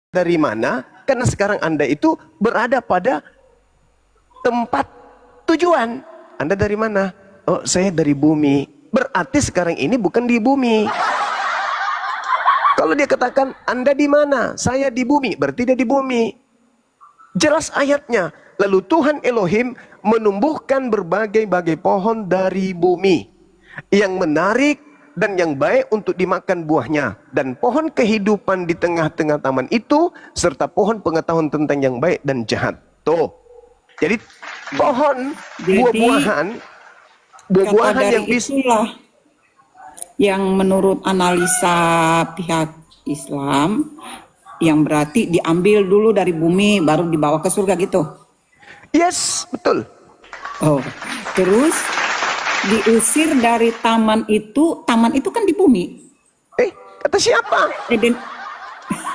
Dari mana? Karena sekarang Anda itu berada pada tempat tujuan. Anda dari mana? Oh, saya dari bumi. Berarti sekarang ini bukan di bumi. Kalau dia katakan Anda di mana? Saya di bumi. Berarti dia di bumi. Jelas ayatnya. Lalu Tuhan Elohim menumbuhkan berbagai-bagai pohon dari bumi yang menarik dan yang baik untuk dimakan buahnya, dan pohon kehidupan di tengah-tengah taman itu, serta pohon pengetahuan tentang yang baik dan jahat. Tuh. Jadi pohon buah-buahan yang itulah yang menurut analisa pihak Islam, yang berarti diambil dulu dari bumi baru dibawa ke surga gitu. Yes, betul. Oh, terus diusir dari taman itu kan di bumi. Kata siapa? Eden.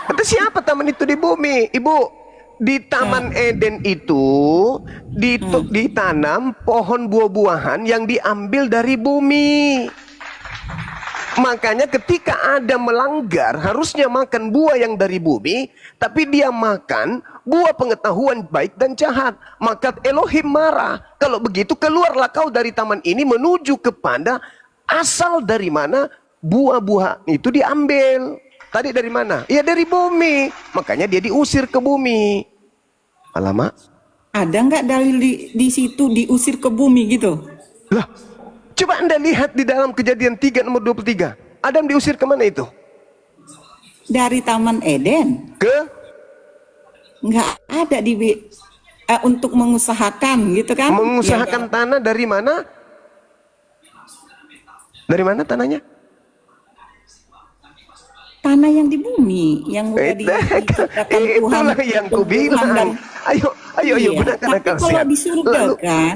Kata siapa taman itu di bumi? Ibu, di Taman Eden itu ditanam pohon buah-buahan yang diambil dari bumi. Makanya ketika Adam melanggar, harusnya makan buah yang dari bumi, tapi dia makan buah pengetahuan baik dan jahat. Maka Elohim marah. Kalau begitu keluarlah kau dari taman ini menuju kepada asal dari mana buah-buah itu diambil. Tadi dari mana? Ya dari bumi. Makanya dia diusir ke bumi. Alamak. Ada nggak dalil di situ diusir ke bumi gitu? Lah, coba Anda lihat di dalam Kejadian 3 nomor 23. Adam diusir kemana itu? Dari Taman Eden. Nggak ada untuk mengusahakan gitu kan? Mengusahakan tanah dari mana? Dari mana tanahnya? Tanah yang di bumi, yang udah diciptakan Tuhan. Itulah yang ku bilang. Ayo, gunakan akal sehat.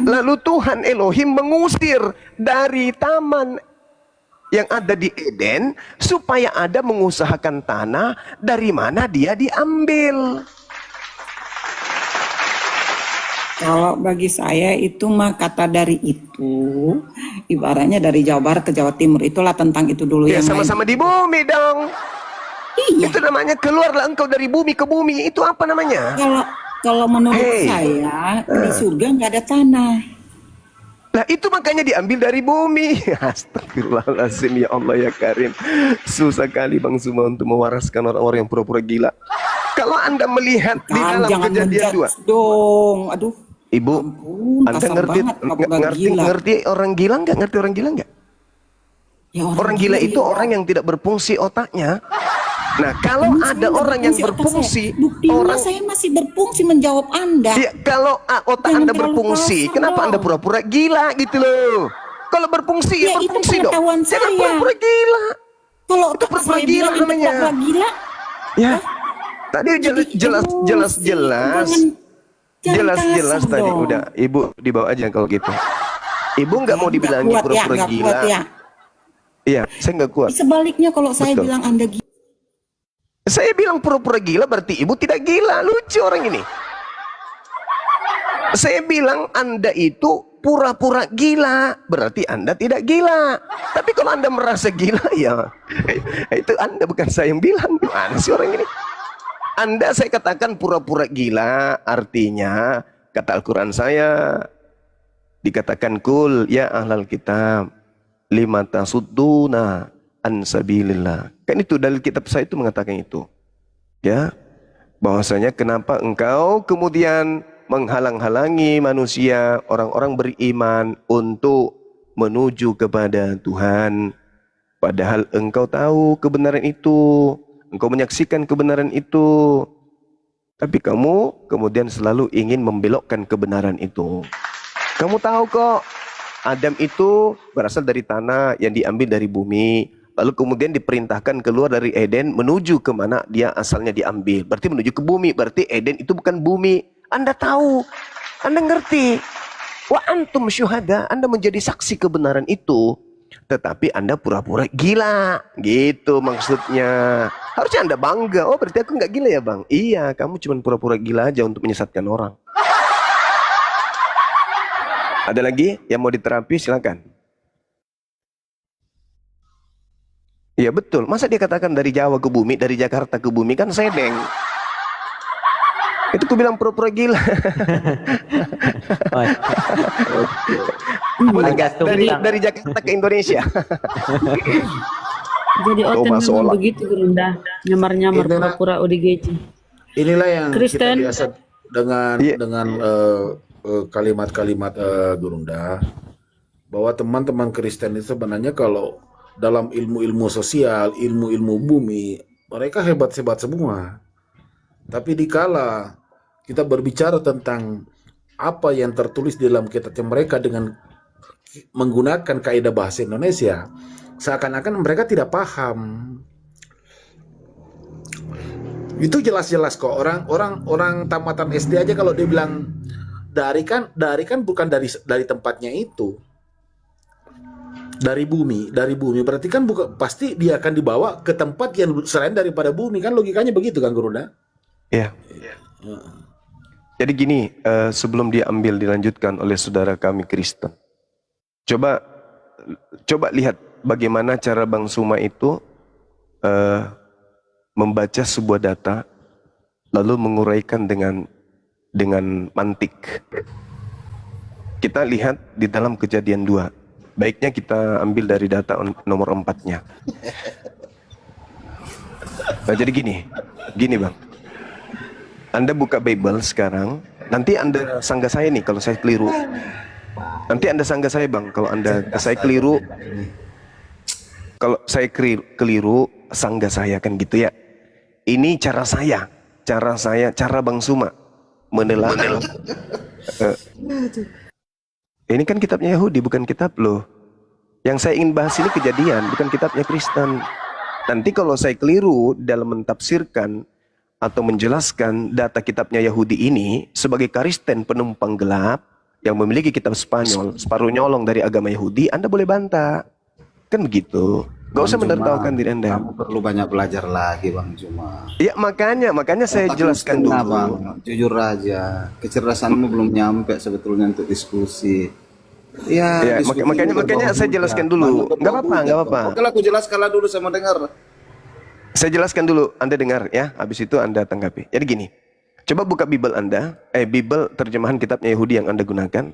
Lalu Tuhan Elohim mengusir dari taman yang ada di Eden supaya ada mengusahakan tanah dari mana dia diambil. Kalau bagi saya itu mah kata dari itu, ibaratnya dari Jawa Barat ke Jawa Timur, itulah tentang itu dulu. Ya sama-sama di bumi dong. Iya. Itu namanya keluarlah engkau dari bumi ke bumi. Itu apa namanya? Kalau menurut saya di surga nggak ada tanah. Nah itu makanya diambil dari bumi. Astagfirullahaladzim, ya Allah ya Karim. Susah kali Bang Suma untuk mewaraskan orang-orang yang pura-pura gila. Kalau Anda melihat di dalam Kejadian 2 dong, aduh. Ibu, Anda ngerti orang gila nggak? Ngerti orang gila nggak? Ya, orang gila itu orang yang tidak berfungsi otaknya. Nah, kalau ada orang yang berfungsi, saya masih berfungsi menjawab Anda. Ya, kalau otak Anda berfungsi, kenapa Anda pura-pura gila gitu loh? Kalau berfungsi ya berfungsi dong. Jangan pura-pura gila. Kalau itu pura-pura gila namanya. Ya. Tadi jelas tadi udah. Ibu dibawa aja kalau gitu. Ibu nggak mau dibilangin pura-pura gila. Iya, saya nggak kuat. Sebaliknya kalau saya bilang Anda gila. Saya bilang pura-pura gila berarti ibu tidak gila. Lucu orang ini. Saya bilang Anda itu pura-pura gila berarti Anda tidak gila. Tapi kalau Anda merasa gila ya itu Anda, bukan saya yang bilang. Gimana sih orang ini? Anda saya katakan pura-pura gila artinya kata Al-Quran saya dikatakan kul ya ahlal kitab lima tasudduna an sabilillah. Kan itu dalil kitab saya itu mengatakan itu. Ya. Bahwasanya kenapa engkau kemudian menghalang-halangi manusia, orang-orang beriman untuk menuju kepada Tuhan, padahal engkau tahu kebenaran itu, engkau menyaksikan kebenaran itu, tapi kamu kemudian selalu ingin membelokkan kebenaran itu. Kamu tahu kok Adam itu berasal dari tanah yang diambil dari bumi, lalu kemudian diperintahkan keluar dari Eden menuju ke mana dia asalnya diambil. Berarti menuju ke bumi, berarti Eden itu bukan bumi. Anda tahu, Anda ngerti. Wa antum syuhada, Anda menjadi saksi kebenaran itu, tetapi Anda pura-pura gila. Gitu maksudnya. Harusnya Anda bangga. Oh berarti aku nggak gila ya bang? Iya, kamu cuma pura-pura gila aja untuk menyesatkan orang. Ada lagi yang mau diterapi? Silakan. Iya betul. Masa dia katakan dari Jawa ke bumi, dari Jakarta ke bumi, kan sedeng. Itu ku bilang pura-pura gila. Oh, Boleh nggak tergantung kita. dari Jakarta ke Indonesia? Jadi Kau Oten masuk memang olah. begitu Gurunda, nyamar-nyamar Inilah pura-pura ODGJ. inilah yang kita Kristen, biasa dengan Iya. kalimat-kalimat Gurunda, bahwa teman-teman Kristen itu sebenarnya kalau dalam ilmu-ilmu sosial, ilmu-ilmu bumi, mereka hebat-hebat semua. Tapi dikala kita berbicara tentang apa yang tertulis di dalam kitabnya mereka dengan menggunakan kaidah bahasa Indonesia, seakan-akan mereka tidak paham. Itu jelas-jelas kok, orang tamatan SD aja kalau dia bilang dari kan bukan dari tempatnya itu. Dari bumi berarti kan bukan, pasti dia akan dibawa ke tempat yang selain daripada bumi, kan logikanya begitu kan Gurunda? Ya. Jadi gini, sebelum dilanjutkan oleh saudara kami Kristen. Coba lihat bagaimana cara Bang Suma itu membaca sebuah data lalu menguraikan dengan mantik. Kita lihat di dalam Kejadian 2. Baiknya kita ambil dari data nomor 4-nya. Nah, jadi gini Bang. Anda buka Bible sekarang, nanti Anda sanggah saya nih kalau saya keliru. Nanti Anda sanggah saya Bang, kalau saya keliru. Kalau saya keliru, sanggah saya kan gitu ya. Ini cara Bang Suma menelaah. Ini kan kitabnya Yahudi, bukan kitab loh. Yang saya ingin bahas ini Kejadian, bukan kitabnya Kristen. Nanti kalau saya keliru dalam mentafsirkan atau menjelaskan data kitabnya Yahudi ini sebagai Kristen penumpang gelap yang memiliki kitab Spanyol, separuh nyolong dari agama Yahudi, Anda boleh bantah. Kan begitu. Gak usah menertawakan diri Anda. Kamu perlu banyak belajar lagi Bang Cuma. Ya makanya saya Otakmu jelaskan setengah, dulu. Bang. Jujur aja, kecerdasanmu belum nyampe sebetulnya untuk diskusi. Ya, diskusi makanya saya jelaskan dulu. Nggak apa-apa. Oke lah, aku jelaskanlah dulu sama dengar. Saya jelaskan dulu, Anda dengar ya, habis itu Anda tanggapi. Jadi gini, coba buka Bible Anda, Bible terjemahan kitabnya Yahudi yang Anda gunakan.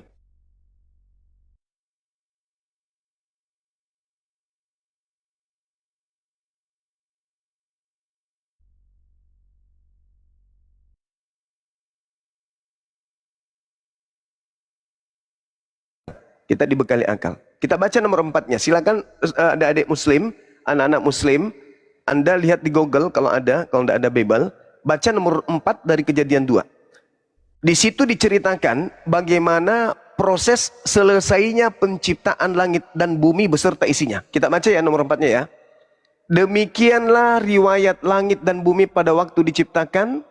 Kita dibekali akal. Kita baca nomor 4-nya. Silakan adik-adik Muslim, anak-anak Muslim, Anda lihat di Google kalau tidak ada Bible, baca nomor 4 dari Kejadian 2. Di situ diceritakan bagaimana proses selesainya penciptaan langit dan bumi beserta isinya. Kita baca ya nomor 4-nya ya. Demikianlah riwayat langit dan bumi pada waktu diciptakan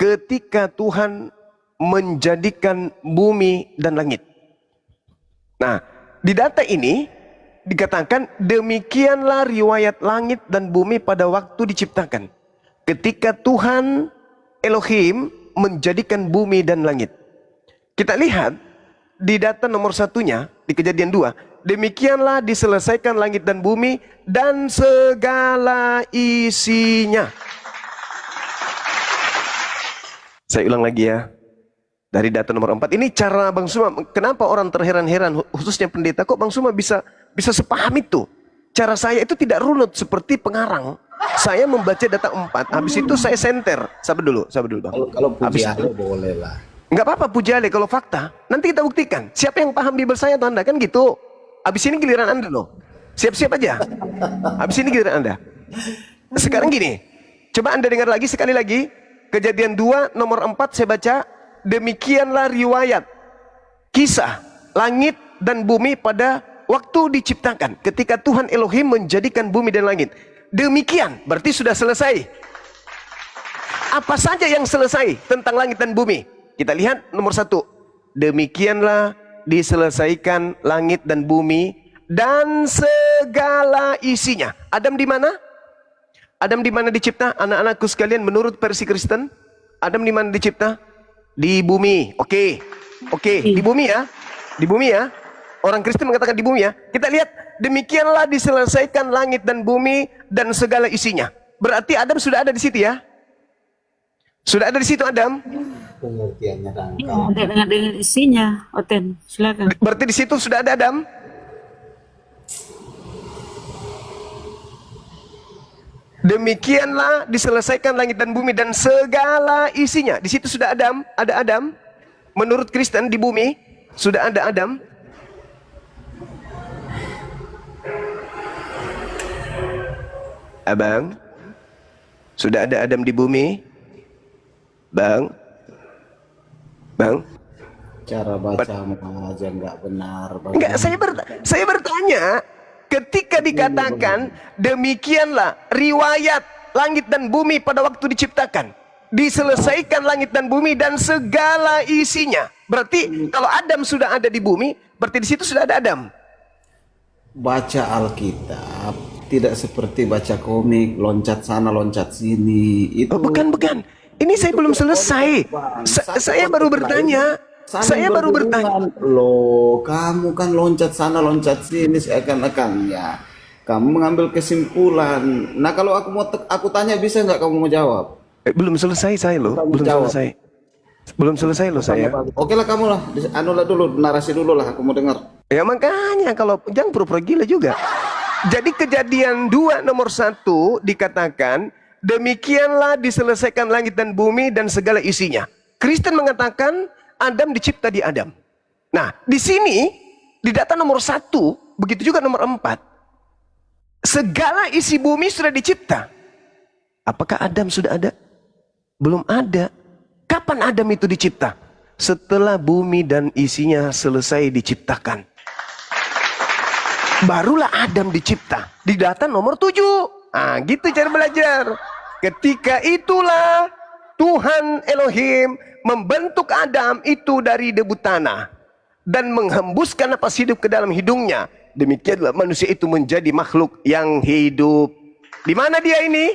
ketika Tuhan menjadikan bumi dan langit. Nah, di data ini dikatakan demikianlah riwayat langit dan bumi pada waktu diciptakan. Ketika Tuhan Elohim menjadikan bumi dan langit. Kita lihat di data nomor 1-nya di Kejadian 2. Demikianlah diselesaikan langit dan bumi dan segala isinya. Saya ulang lagi ya. Dari data nomor 4, ini cara Bang Suma, kenapa orang terheran-heran, khususnya pendeta, kok Bang Suma bisa sepaham itu? Cara saya itu tidak runut seperti pengarang. Saya membaca data 4, habis itu saya senter. Sabar dulu Bang. Kalau puji Ale boleh lah. Enggak apa-apa puji Ale, kalau fakta, nanti kita buktikan. Siapa yang paham Bible saya atau Anda, kan gitu. Habis ini giliran Anda loh. Siap-siap aja. Habis ini giliran Anda. Sekarang gini, coba Anda dengar lagi sekali lagi. Kejadian 2 nomor 4 saya baca. Demikianlah riwayat kisah langit dan bumi pada waktu diciptakan. Ketika Tuhan Elohim menjadikan bumi dan langit. Demikian, berarti sudah selesai. Apa saja yang selesai tentang langit dan bumi? Kita lihat nomor 1. Demikianlah diselesaikan langit dan bumi dan segala isinya. Adam di mana? Adam di mana dicipta? Anak-anakku sekalian, menurut versi Kristen, Adam di mana dicipta? Di bumi. Oke, di bumi ya. Di bumi ya. Orang Kristen mengatakan di bumi ya. Kita lihat, demikianlah diselesaikan langit dan bumi dan segala isinya. Berarti Adam sudah ada di situ ya. Sudah ada di situ Adam. pengertiannya dan Dengan isinya, Oten, silakan. Berarti di situ sudah ada Adam? Demikianlah diselesaikan langit dan bumi dan segala isinya. Di situ sudah Adam, ada Adam. Menurut Kristen di bumi sudah ada Adam. Abang, sudah ada Adam di bumi? Bang, Bang. cara bacamu aja nggak benar. Enggak, saya bertanya, ketika dikatakan demikianlah riwayat langit dan bumi pada waktu diciptakan, diselesaikan langit dan bumi dan segala isinya. Berarti kalau Adam sudah ada di bumi, berarti di situ sudah ada Adam. Baca Alkitab tidak seperti baca komik, loncat sana loncat sini. Itu Oh, bukan. Ini saya belum selesai. Saya baru bertanya. Saya baru bertanya. Loh, kamu kan loncat sana loncat sini seakan-akan ya. Kamu mengambil kesimpulan. Nah, kalau aku tanya bisa nggak kamu mau jawab? Belum selesai saya loh. Kamu Belum jawab. selesai. Belum selesai loh saya. Oke lah kamu lah, anu lah dulu, narasi dulu lah, aku mau dengar. Ya makanya kalau jangan pura-pura gila juga. Jadi kejadian 2 nomor 1 dikatakan demikianlah diselesaikan langit dan bumi dan segala isinya. Kristen mengatakan Adam dicipta di Adam. Nah di sini di data nomor 1 begitu juga nomor 4. Segala isi bumi sudah dicipta. Apakah Adam sudah ada? Belum ada. Kapan Adam itu dicipta? Setelah bumi dan isinya selesai diciptakan. Barulah Adam dicipta. Di data nomor 7. Ah, gitu cara belajar. Ketika itulah Tuhan Elohim membentuk Adam itu dari debu tanah dan menghembuskan napas hidup ke dalam hidungnya. Demikianlah manusia itu menjadi makhluk yang hidup. Di mana dia ini?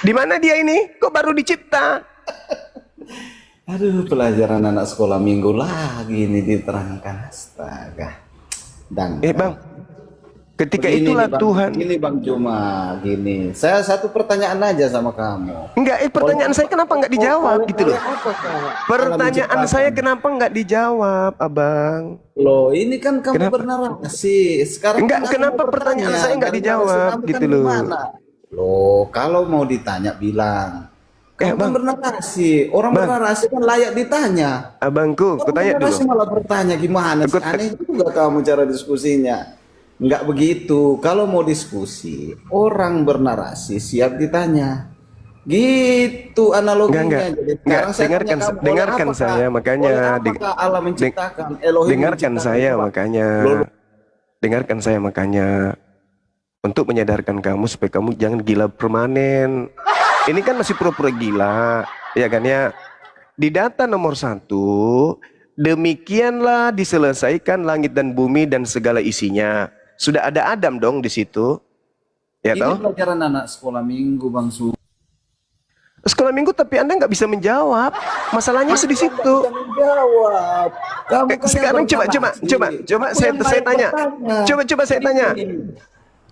Di mana dia ini? Kok baru dicipta? Aduh, pelajaran anak sekolah minggu lagi ini diterangkan. Astaga. Dan Bang, ketika begini itulah nih, Bang. Tuhan. Gini Bang Cuma, gini. Saya satu pertanyaan aja sama kamu. Enggak, pertanyaan saya kenapa nggak dijawab gitu loh. Pertanyaan saya kenapa nggak dijawab, Abang? Loh, ini kan kamu Kenapa? bernarasi. Sekarang Enggak, kan aku kenapa mau pertanyaan bertanya. saya nggak Dan dijawab narasi kamu gitu kan loh. gimana? Loh, kalau mau ditanya bilang. Kamu kan Bang. bernarasi. Orang Bang. bernarasi kan layak ditanya. Abangku, aku tanya Bernarasi dulu. malah bertanya gimana sih? Aneh juga kamu cara diskusinya. Enggak begitu. Kalau mau diskusi, orang bernarasi siap ditanya. Gitu analoginya. Enggak. Jadi Enggak, sekarang saya dengarkan, tanya kamu, dengarkan oleh apakah- saya makanya. oleh apakah Allah menciptakan? Elohim Dengarkan menciptakan saya apa? makanya. Loh, Dengarkan saya makanya. Untuk menyadarkan kamu supaya kamu jangan gila permanen. Ini kan masih pura-pura gila. Ya kan ya. Di data nomor 1, demikianlah diselesaikan langit dan bumi dan segala isinya. Sudah ada Adam dong di situ. Ya ini toh? pelajaran anak sekolah minggu Bang Su. Sekolah minggu tapi Anda nggak bisa menjawab. Masalahnya itu di situ. Menjawab. Kamu kan Sekarang yang coba bernarasi. saya Aku yang tanya. bertanya. Coba saya tanya.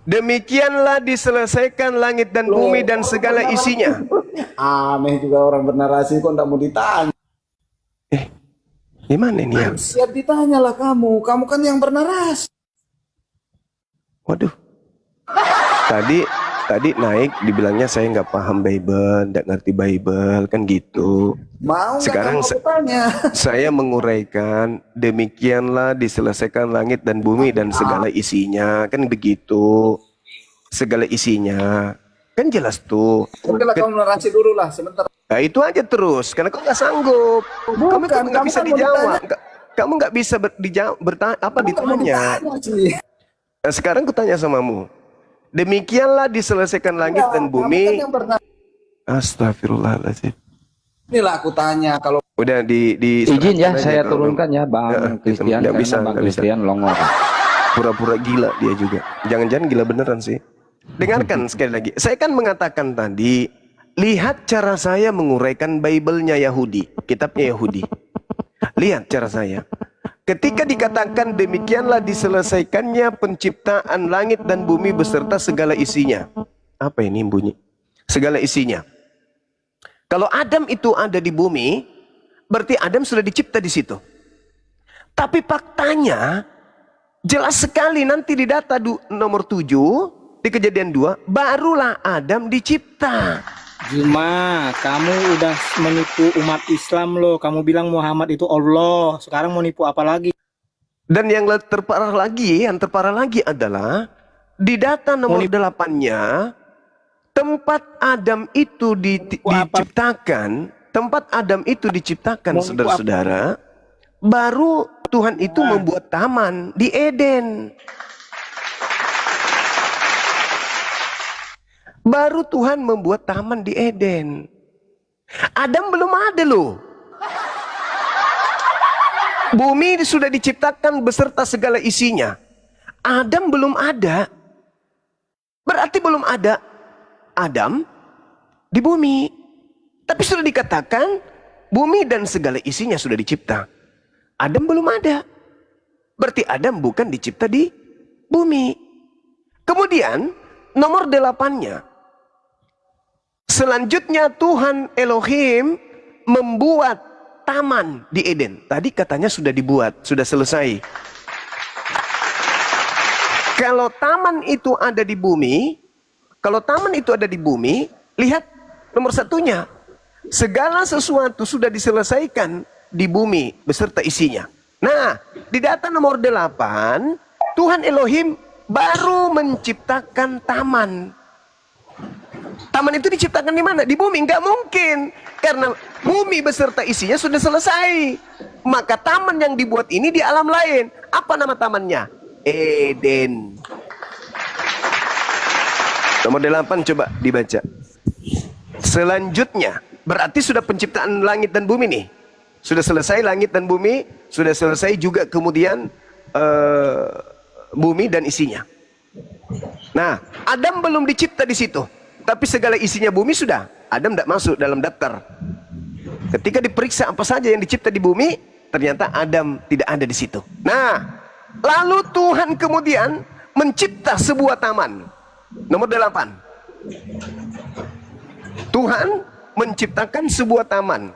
Demikianlah diselesaikan langit dan bumi dan segala isinya. Aneh juga orang bernarasi kok nggak mau ditanya. Gimana ini ya? Siap ditanya lah kamu. Kamu kan yang bernarasi. Waduh. Tadi naik dibilangnya saya nggak paham Bible, nggak ngerti Bible, kan gitu. Mau nggak Sekarang kamu bertanya? Saya menguraikan demikianlah diselesaikan langit dan bumi dan segala isinya, kan begitu. Segala isinya. Kan jelas tuh. Oke lah kamu narasi dulu lah sebentar. Nah, itu aja terus, karena kau nggak sanggup. Kamu kok nggak bisa kamu mau dijawab. ditanya. Kamu nggak bisa ditanya. sih. Nah, sekarang ku tanya samamu. Demikianlah diselesaikan langit dan bumi. Kamu kan yang bernarasi. Astagfirullahaladzim. Inilah aku tanya kalau Udah di Izin ya, aja saya kalau turunkan ya Bang Christian, nggak karena bisa, Bang nggak bisa. Christian longor. Pura-pura gila dia juga. Jangan-jangan gila beneran sih. Dengarkan sekali lagi. Saya kan mengatakan tadi, lihat cara saya menguraikan Bible-nya Yahudi, kitabnya Yahudi. Lihat cara saya. Ketika dikatakan demikianlah diselesaikannya penciptaan langit dan bumi beserta segala isinya. Apa ini bunyi? Segala isinya. Kalau Adam itu ada di bumi, berarti Adam sudah dicipta di situ. Tapi faktanya jelas sekali nanti di data nomor 7 di Kejadian 2, barulah Adam dicipta. Juma, kamu udah menipu umat Islam loh. Kamu bilang Muhammad itu Allah. Sekarang mau nipu apa lagi? Dan yang terparah lagi adalah di data nomor 8-nya, tempat Adam itu diciptakan, saudara-saudara, baru Tuhan itu membuat taman di Eden. Baru Tuhan membuat taman di Eden. Adam belum ada loh. Bumi sudah diciptakan beserta segala isinya. Adam belum ada. Berarti belum ada Adam di bumi. Tapi sudah dikatakan bumi dan segala isinya sudah dicipta. Adam belum ada. Berarti Adam bukan dicipta di bumi. Kemudian nomor 8-nya. Selanjutnya Tuhan Elohim membuat taman di Eden. Tadi katanya sudah dibuat, sudah selesai. Kalau taman itu ada di bumi, lihat nomor 1-nya. Segala sesuatu sudah diselesaikan di bumi beserta isinya. Nah, di data nomor 8, Tuhan Elohim baru menciptakan taman. Taman itu diciptakan di mana? Di bumi? Enggak mungkin. Karena bumi beserta isinya sudah selesai. Maka taman yang dibuat ini di alam lain. Apa nama tamannya? Eden. Nomor 8 coba dibaca. Selanjutnya, berarti sudah penciptaan langit dan bumi nih. Sudah selesai langit dan bumi, sudah selesai juga kemudian bumi dan isinya. Nah, Adam belum dicipta di situ. Tapi segala isinya bumi sudah. Adam tidak masuk dalam daftar. Ketika diperiksa apa saja yang dicipta di bumi, ternyata Adam tidak ada di situ. Nah, lalu Tuhan kemudian mencipta sebuah taman. Nomor 8. Tuhan menciptakan sebuah taman.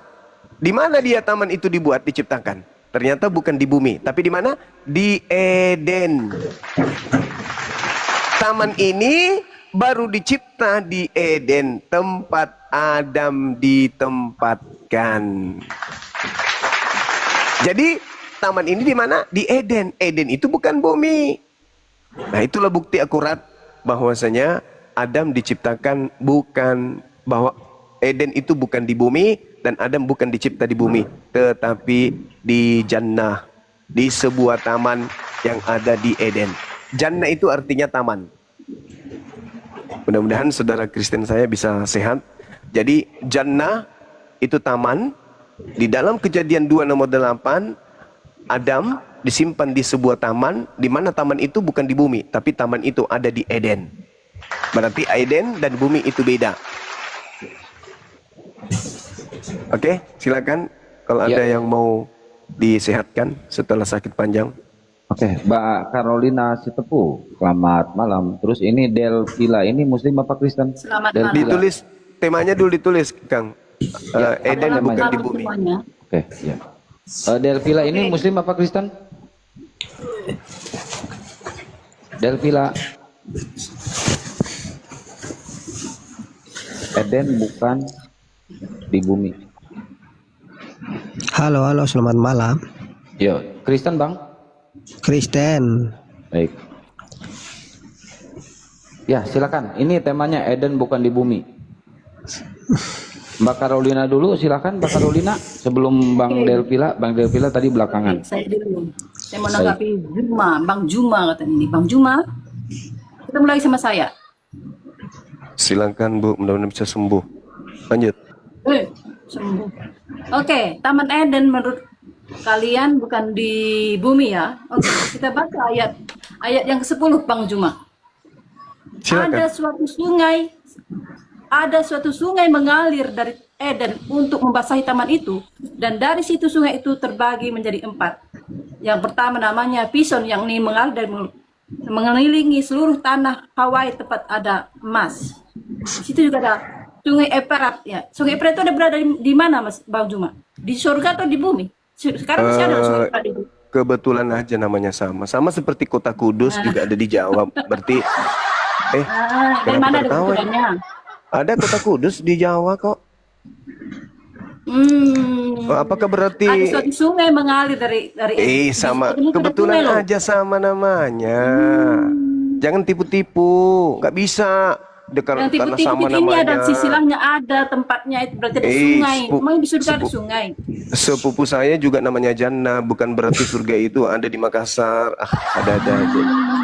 Di mana dia taman itu diciptakan? Ternyata bukan di bumi, tapi di mana? Di Eden. Taman ini baru dicipta di Eden, tempat Adam ditempatkan. Jadi taman ini di mana? Di Eden. Eden itu bukan bumi. Nah, itulah bukti akurat bahwasanya Adam diciptakan bahwa Eden itu bukan di bumi dan Adam bukan dicipta di bumi, tetapi di Jannah, di sebuah taman yang ada di Eden. Jannah itu artinya taman. Mudah-mudahan saudara Kristen saya bisa sehat. Jadi Jannah itu taman. Di dalam Kejadian 2 nomor 8, Adam disimpan di sebuah taman, di mana taman itu bukan di bumi, tapi taman itu ada di Eden. Berarti Eden dan bumi itu beda. Oke, silakan kalau ada yang mau disehatkan setelah sakit panjang. Oke, Mbak Carolina Sitepu, selamat malam. Terus ini Delvila ini Muslim apa Kristen? Selamat Delvila. malam. Ditulis temanya dulu, ditulis Kang. Eden Selamat bukan malam di bumi. semuanya. Oke, ya. Delvila ini Muslim apa Kristen? Delvila. Eden bukan di bumi. Halo, selamat malam. Yo, Kristen Bang? Kristen. Baik. Ya, silakan. Ini temanya Eden bukan di bumi. Mbak Carolina dulu, silakan Mbak Carolina. Sebelum Bang Delvila, Bang Delvila tadi belakangan. Saya dulu. Saya mau menanggapi Bang Juma katanya ini. Bang Juma, ketemu lagi sama saya. Silakan Bu, mudah-mudahan bisa sembuh. Lanjut. Sembuh. Oke, Taman Eden menurut kalian bukan di bumi ya? Oke, kita baca ayat yang ke-10 Bang Juma. Silakan. Ada suatu sungai mengalir dari Eden untuk membasahi taman itu, dan dari situ sungai itu terbagi menjadi 4. Yang pertama namanya Pison, yang ini mengalir dari mengelilingi seluruh tanah Hawaii tempat ada emas. Di situ juga ada Sungai Efrat ya. Sungai Efrat itu ada berada di mana Mas Bang Juma? Di surga atau di bumi? Sekarang masih ada Sungai Efrat itu. Kebetulan aja namanya sama. Sama seperti kota Kudus juga ada di Jawa. Berarti Dari kenapa mana ada tertawa? kebetulannya? Ada kota Kudus di Jawa kok. Oh, apakah berarti Ada suatu sungai mengalir dari sama di situ ada kebetulan sungai loh. aja sama namanya. Jangan tipu-tipu, nggak bisa. Yang Karena tipe-tipe sama ini ada namanya. sisilangnya, ada tempatnya itu berarti ada sungai. Emang di surga ada sungai. Sepupu saya juga namanya Jannah, bukan berarti surga itu ada di Makassar. Ada-ada aja.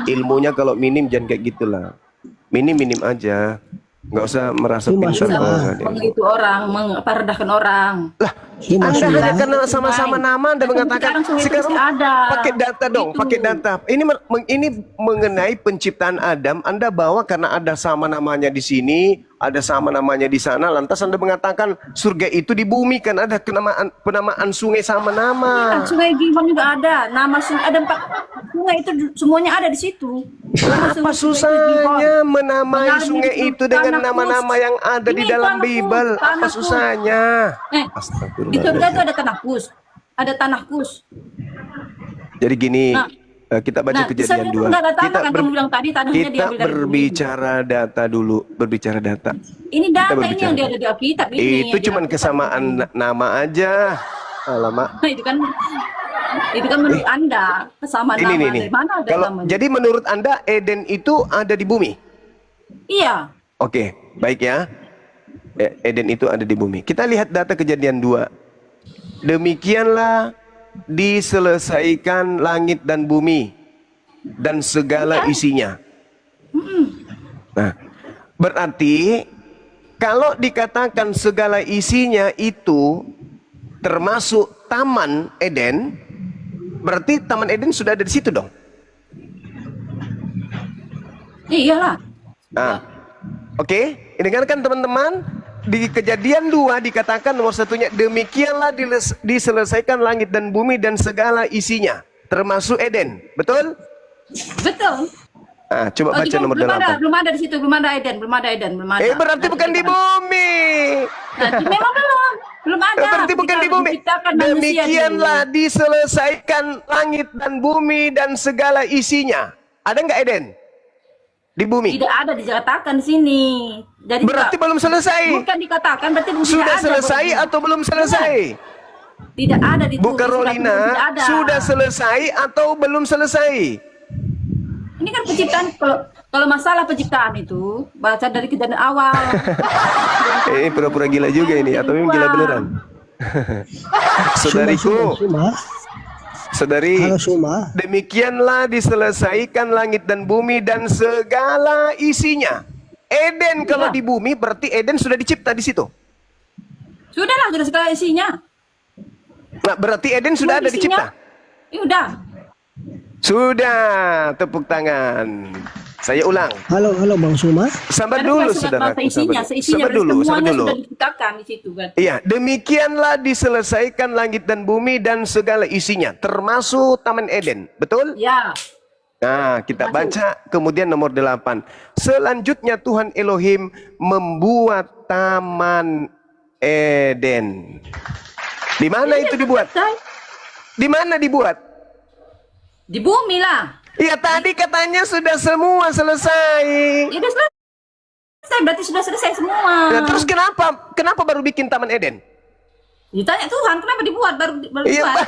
Ilmunya kalau minim jangan kayak gitulah. Minim-minim aja. Nggak usah merasa Cuma pintar. sudah. kalau nggak ada ilmu. Mengitu orang, merendahkan orang. Lah, Cuma Anda sudah. hanya karena sama-sama nama Anda Tapi mengatakan sungai itu sekarang masih ada. pakai data dong, Gitu. pakai data. Ini mengenai penciptaan Adam, Anda bawa karena ada sama namanya di sini, ada sama namanya di sana, lantas Anda mengatakan surga itu di bumi kan ada penamaan sungai sama nama. Sungai Gihon juga ada. Nama sungai ada 4 sungai itu semuanya ada di situ. Nama Apa sungai itu susahnya Gihon. menamai Mengalir sungai di itu dengan tanah nama-nama Kus. yang ada di Ini dalam tanah Kus, Bible? Apa tanah Kus. susahnya? Di surga itu ada tanah Kus. Ada tanah Kus. Jadi gini, Nah, kita baca di kejadian sana itu 2. nggak ada tanah kan kamu bilang tadi tanahnya Kita diambil dari bumi. berbicara data dulu, berbicara data. Ini data ini berbicara. yang dia ada di Alkitab ini. Itu yang cuman di Alkitab. kesamaan nama aja. Alamak. Nah, itu kan menurut Anda kesamaan Ini nama. nih. Dari mana ada Kalau namanya? jadi menurut Anda Eden itu ada di bumi? Iya. Oke, baik ya. Eden itu ada di bumi. Kita lihat data kejadian 2. Demikianlah diselesaikan langit dan bumi dan segala isinya. Nah, berarti kalau dikatakan segala isinya itu termasuk Taman Eden, berarti Taman Eden sudah ada di situ dong. Iyalah. Nah, oke, dengarkan teman-teman. Di kejadian 2 dikatakan nomor satunya, demikianlah diselesaikan langit dan bumi dan segala isinya, termasuk Eden. Betul? Betul. Ah, coba baca nomor belum 8. belum ada di situ, belum ada Eden, belum ada. Berarti Nanti bukan di kita- bumi. Nah, memang belum ada. Berarti bukan di bumi. Diciptakan manusia Demikianlah diselesaikan langit dan bumi dan segala isinya. Ada nggak Eden? Di dulu. bumi. Tidak ada dikatakan di sini. Jadi Berarti juga- belum selesai. bukan dikatakan berarti belum Sudah tidak ada, selesai Bang. atau belum selesai? Tidak ada di Bu tulis, tidak Carolina, ada. sudah selesai atau belum selesai? Ini kan penciptaan, kalau masalah penciptaan itu baca dari kejadian awal. Ini pura-pura gila juga ini, atau memang gila beneran? Saudariku, Suma. saudari, Halo Suma. demikianlah diselesaikan langit dan bumi dan segala isinya. Eden kalau di bumi berarti Eden sudah dicipta di situ. Sudahlah, sudah segala isinya. Nah, berarti Eden sudah ada dicipta. Ya udah. Sudah, tepuk tangan. Saya ulang. Halo Bang Suma. Sabar Karena dulu, sudah saudara. seisinya, Sabar dulu, sabar semuanya dulu. sudah diciptakan di situ kan. Iya, demikianlah diselesaikan langit dan bumi dan segala isinya, termasuk Taman Eden. Betul? Ya. Nah, kita baca kemudian nomor 8. Selanjutnya Tuhan Elohim membuat Taman Eden. Di mana itu dibuat? Di mana dibuat? Di bumi lah. Ya tadi katanya sudah semua selesai. Ya udah selesai, berarti sudah selesai semua. Nah, terus kenapa baru bikin Taman Eden? Ditanya Tuhan, kenapa dibuat baru Iya, dibuat?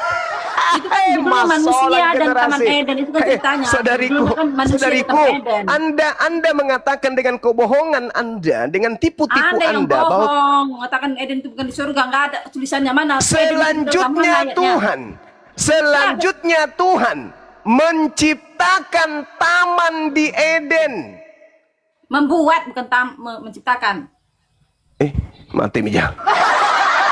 Itu kan dulu manusia dan Taman Eden itu kan ceritanya. Saudariku, Dulu kan manusia dan saudariku, Taman Eden. Anda mengatakan dengan kebohongan Anda, dengan tipu-tipu Ada yang Anda bahwa bohong, mengatakan Eden itu bukan di surga, nggak ada tulisannya mana. Selanjutnya Tuhan menciptakan taman di Eden. Membuat bukan menciptakan. Mati meja.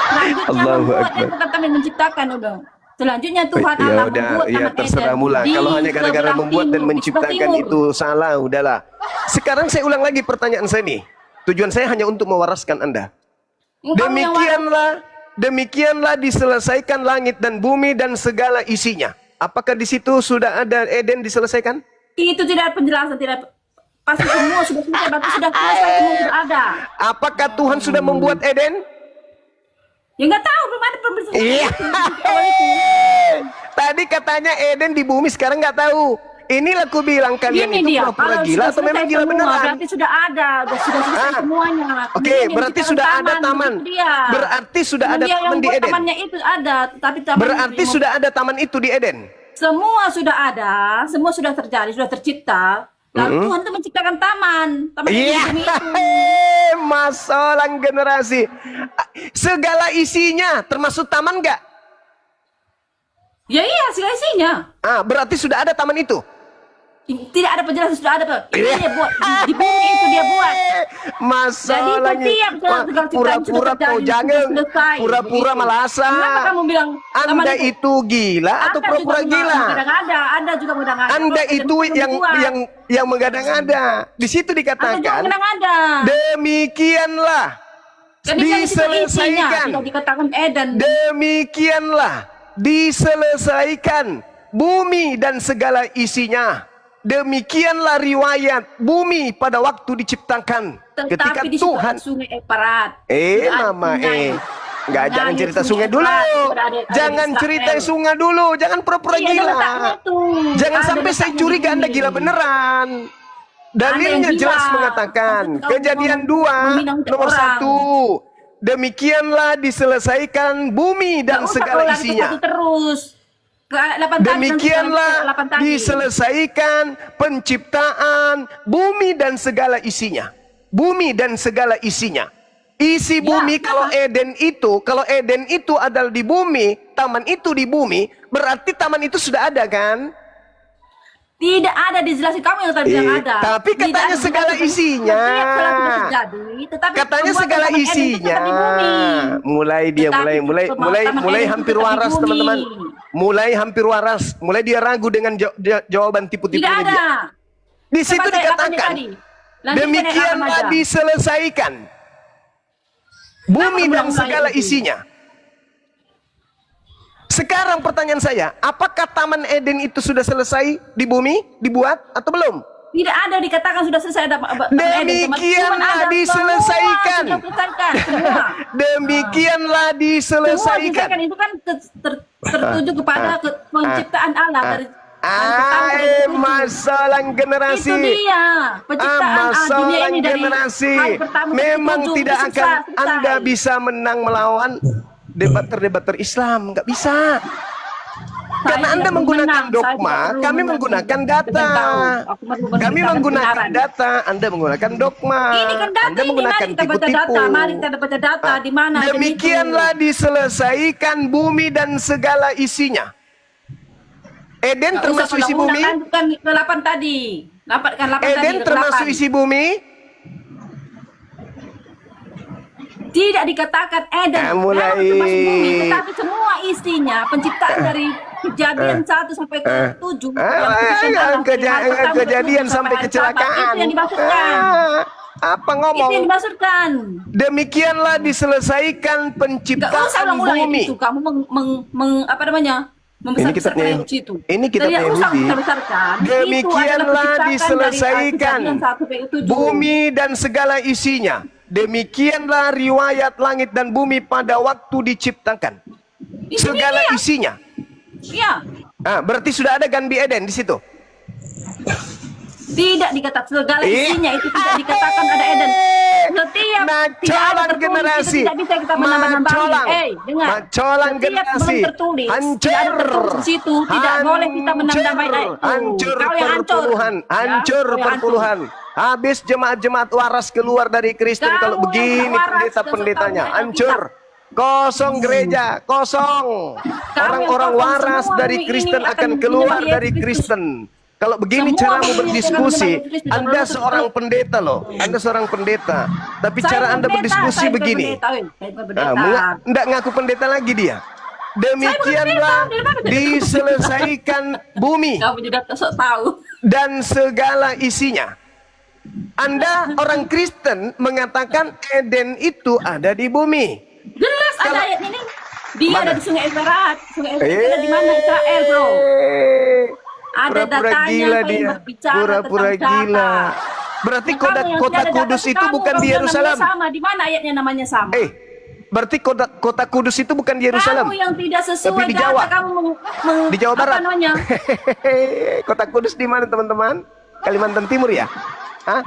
Selanjutnya Allahu membuat Akbar. itu kan kami menciptakan udah. Selanjutnya Tuhan Ya Allah udah, membuat ya Taman terserah Eden mula. di Kalau hanya gara-gara sebelah membuat dan timur, di sebelah menciptakan timur. itu salah, udahlah. Sekarang saya ulang lagi pertanyaan saya nih. Tujuan saya hanya untuk mewaraskan Anda. Engkau yang Demikianlah diselesaikan langit dan bumi dan segala isinya. Apakah di situ sudah ada Eden diselesaikan? itu tidak ada penjelasan, tidak. pasti semua sudah selesai, berarti sudah selesai, semua sudah ada. Apakah Tuhan sudah membuat Eden? Ya nggak tahu, belum ada pembersihan. Iya. Tadi katanya Eden di bumi, sekarang nggak tahu. Inilah ku bilang kalian Gini itu dia, pura-pura kalau gila sudah atau memang selesai gila semua, beneran? berarti sudah ada, sudah selesai Ah. semuanya. Oke, Kemudian yang berarti diciptakan sudah ada taman. itu dia. Berarti sudah ada Kemudian yang taman di buat Eden. Tamannya itu ada, tapi taman Berarti itu yang sudah ada taman itu di Eden. semua sudah ada, semua sudah terjadi, sudah tercipta. Lalu Tuhan itu menciptakan taman itu Iya. di bumi itu. Masalah generasi. Segala isinya termasuk taman nggak? Ya iya, segala isinya. Berarti sudah ada taman itu. Tidak ada penjelasan, sudah ada. Itu Iya. dia buat di bumi itu dia buat. Masalahnya Jadi itu tiap segala ciptaan pura-pura sudah terjadi, kau jangan sudah selesai. pura-pura Begitu. malasa. Kenapa kamu bilang taman Anda itu gila atau Anda pura-pura juga gila? mengada-ngada, Anda juga mengada-ngada. Anda Kalau itu Eden belum dibuat. yang mengada-ngada. Di situ Anda juga dikatakan mengada-ngada. demikianlah Kan di situ isinya diselesaikan. sudah dikatakan Eden. Demikianlah diselesaikan bumi dan segala isinya. Demikianlah riwayat bumi pada waktu diciptakan. Ketika Tetapi di situ Tuhan ada sungai Efrat. Sudah ada Mama sungai. Nggak, jangan Mengalir cerita sungai dulu. Efrat, sudah ada Jangan Israel. cerita sungai dulu. Jangan pura-pura Iya, ada gila. letaknya tuh. Jangan Ada sampai saya letaknya curiga di Anda sini. gila beneran. Dalilnya gila. jelas mengatakan Maksud kamu Kejadian 2 meminang nomor orang. 1. Demikianlah diselesaikan bumi dan Nggak usah segala kau lari ke isinya. satu terus. Ke 8 tadi, Demikianlah nanti 8 tadi. diselesaikan penciptaan bumi dan segala isinya. Bumi dan segala isinya. Isi bumi kalau Eden itu adalah di bumi, taman itu di bumi, berarti taman itu sudah ada kan? Tidak ada dijelasin, kamu yang tadi bilang ada. Tapi Tidak katanya ada segala dijelasin. isinya. Setiap salah sudah terjadi, tetapi Katanya pembuatan segala taman Eden itu isinya. tetap di bumi. Mulai dia Tetapi taman mulai Eden hampir itu tetap di waras bumi. teman-teman. Mulai hampir waras. Mulai dia ragu dengan jawaban Tidak tipu-tipunya ada. dia. Di situ Coba saya dikatakan lakukan tadi. Lanjutkan demikianlah yang akan diselesaikan bumi dan segala isinya. Sekarang pertanyaan saya, apakah Taman Eden itu sudah selesai di bumi, dibuat atau belum? Tidak ada dikatakan sudah selesai ada Demikianlah diselesaikan. Semua sudah selesaikan semua. Demikianlah Semua diselesaikan. diselesaikan itu kan tertuju kepada penciptaan Allah dari yang pertama dari ketujuh. Masalah generasi. Itu dia penciptaan dunia Masalah ini dari generasi. hari pertama ke Memang ketujuh. tidak Itu akan selesai. Anda bisa menang melawan debater-debater Islam, nggak bisa. Karena Saya Anda belum menggunakan menang, dogma, saya belum kami menang. menggunakan Dengan data. tahu. Aku menggunakan Kami menggunakan kebenaran. data, Anda menggunakan dogma. Ini kan data Anda ini, menggunakan mari kita baca tipu-tipu. data, mari kita baca data di mana Eden itu. Demikianlah diselesaikan bumi dan segala isinya. Eden Nggak termasuk usah isi undang-undang, bumi? lanjutkan ke 8 tadi. Kan 8 Eden tadi, ke termasuk 8. isi bumi? Tidak dikatakan Eden Mulai. memang termasuk bumi, tetapi semua isinya penciptaan dari kejadian 1 sampai ke 7 Kejadian sampai kecelakaan. itu yang dimaksudkan. Apa Itu ngomong? yang dimaksudkan. Demikianlah diselesaikan Gak usah penciptaan ulang-ulang bumi. itu. Kamu apa namanya? Ini kitabnya Membesar-besarkan itu. ini kitabnya Tidak usah Yahudi. membesar-besarkan. Demikianlah diselesaikan bumi. bumi dan segala isinya. Demikianlah riwayat langit dan bumi pada waktu diciptakan. Segala isinya. Iya. Berarti sudah ada Ganbi Eden di situ. Tidak dikatakan segala isinya itu tidak dikatakan ada Eden. Setiap tidak ada tertulis generasi. itu tidak bisa kita menambah-nambahin. Dengar. Macolang Setiap generasi. belum tertulis, Hancur. tidak ada tertulis di situ, tidak boleh kita menambah-nambahin itu. Hancur Kau yang hancur. perpuluhan. Hancur Ya, kau yang perpuluhan. Habis jemaat-jemaat waras keluar dari Kristen Kamu kalau yang begini waras, pendeta-pendetanya. kamu yang Hancur. Kosong gereja, kosong. Orang-orang kosong, waras semua dari ini Kristen akan akan keluar menyembah dari Yesus Kristen. Kalau begini Semua caramu ini berdiskusi, akan menyembah Yesus, Anda tidak seorang perlu- pendeta loh. Anda seorang pendeta. Tapi Saya cara Anda pendeta, berdiskusi saya bukan begini. pendeta, weh. Saya bukan pendeta. Enggak ngaku pendeta lagi dia. Demikianlah pendeta, dari mana? diselesaikan bumi Kamu juga sok tahu. dan segala isinya. Anda orang Kristen mengatakan Eden itu ada di bumi. Jelas ada Kalau- ayat ini. Dia Mana? ada di Sungai Efrat. Sungai Efrat itu ada di mana? Israel, bro. Ada Pura-pura datanya, gila kau yang dia. berbicara Pura-pura tentang gila. data. Berarti Yang kamu yang kota tiada data Kudus itu kamu, bukan kamu di bilang Yerusalem. namanya sama. Di mana ayatnya namanya sama? Berarti kota Kudus itu bukan di Yerusalem. Kamu yang tidak sesuai Tapi di data, Jawa. kamu Di Jawa Barat. Apa namanya? Kota Kudus di mana teman-teman? Kalimantan Timur ya? Hah?